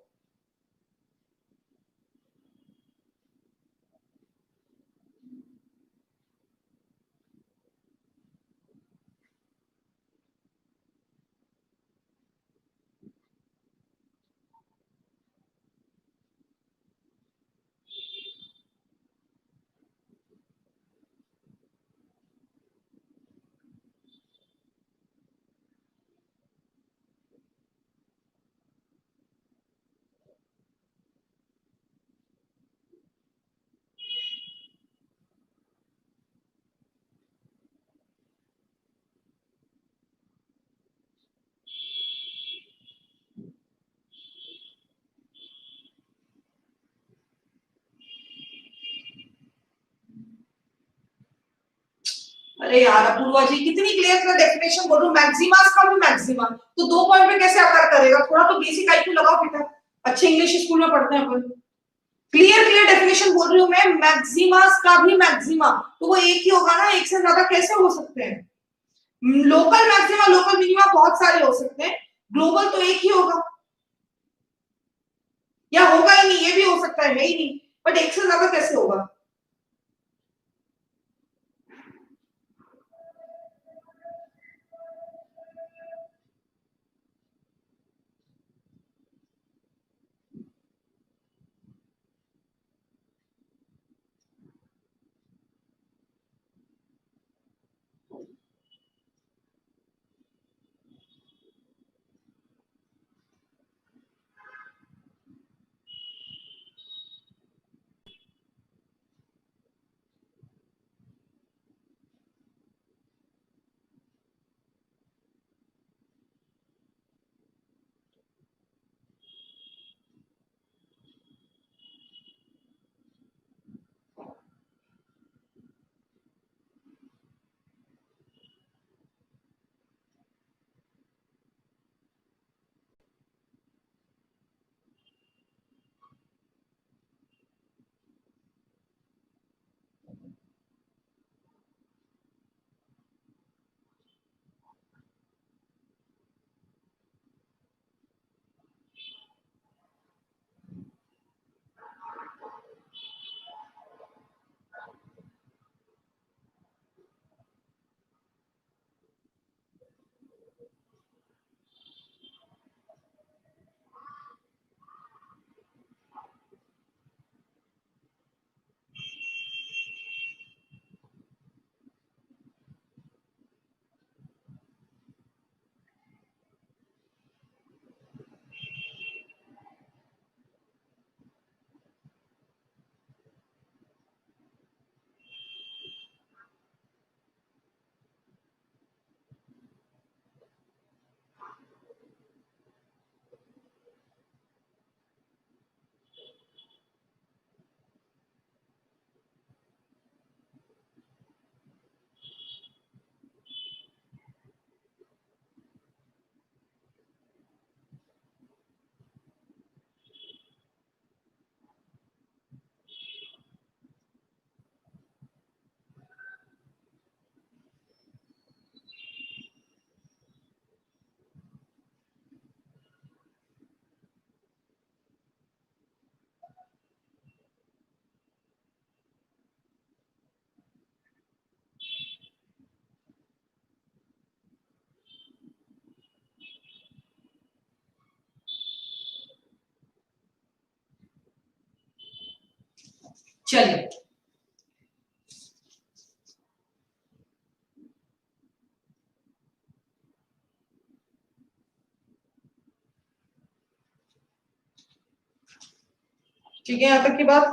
अरे यार अपूर्वा जी, कितनी क्लियर क्लियर डेफिनेशन बोल रही हूँ, मैक्सिमास का भी मैक्सिमा, तो 2 पॉइंट पे कैसे आकर करेगा? थोड़ा तो बेसिक आईक्यू लगाओ बेटा, अच्छे इंग्लिश स्कूल में पढ़ते हैं अपन। क्लियर क्लियर डेफिनेशन बोल रही हूँ मैं, मैक्सिमास का भी मैक्सिमा, तो वो एक ही होगा ना, एक से ज्यादा कैसे हो सकते हैं? लोकल मैक्सिमा लोकल मिनिमा बहुत सारे हो सकते हैं, ग्लोबल तो एक ही होगा, या होगा ही नहीं, ये भी हो सकता है ही नहीं, बट एक से ज्यादा कैसे होगा? चलिए, ठीक है यहाँ तक की बात।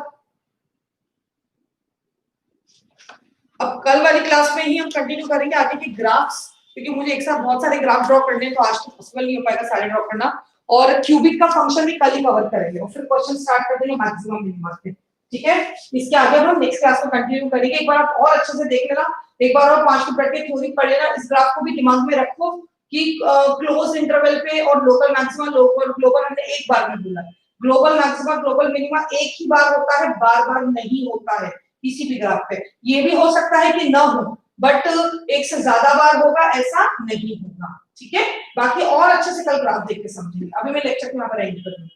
अब कल वाली क्लास में ही हम कंटिन्यू करेंगे आगे के ग्राफ्स, क्योंकि मुझे एक साथ बहुत सारे ग्राफ ड्रॉ करने हैं, तो आज तो पॉसिबल नहीं हो पाएगा सारे ड्रॉ करना, और क्यूबिक का फंक्शन भी कल ही कवर करेंगे, और फिर क्वेश्चन स्टार्ट कर देंगे मैक्सिमम मिनिमम से। ठीक है, इसके आगे हम नेक्स्ट क्लास में कंटिन्यू करेंगे। एक बार आप और अच्छे से देख लेना, एक बार और 5 मिनट के थ्योरी पढ़ लेना, इस ग्राफ को भी दिमाग में रखो कि क्लोज इंटरवल पे और लोकल मैक्सिमा लोकल ग्लोबल, हमने एक बार में बोला, ग्लोबल मैक्सिमा ग्लोबल मिनिमा एक ही बार होता है, बार बार नहीं होता है किसी भी ग्राफ पे। ये भी हो सकता है कि ना हो, बट एक से ज्यादा बार होगा ऐसा नहीं होगा। ठीक है, बाकी और अच्छे से कल ग्राफ देख के समझेंगे। अभी मैं लेक्चर को यहाँ पर एंड करूंगी।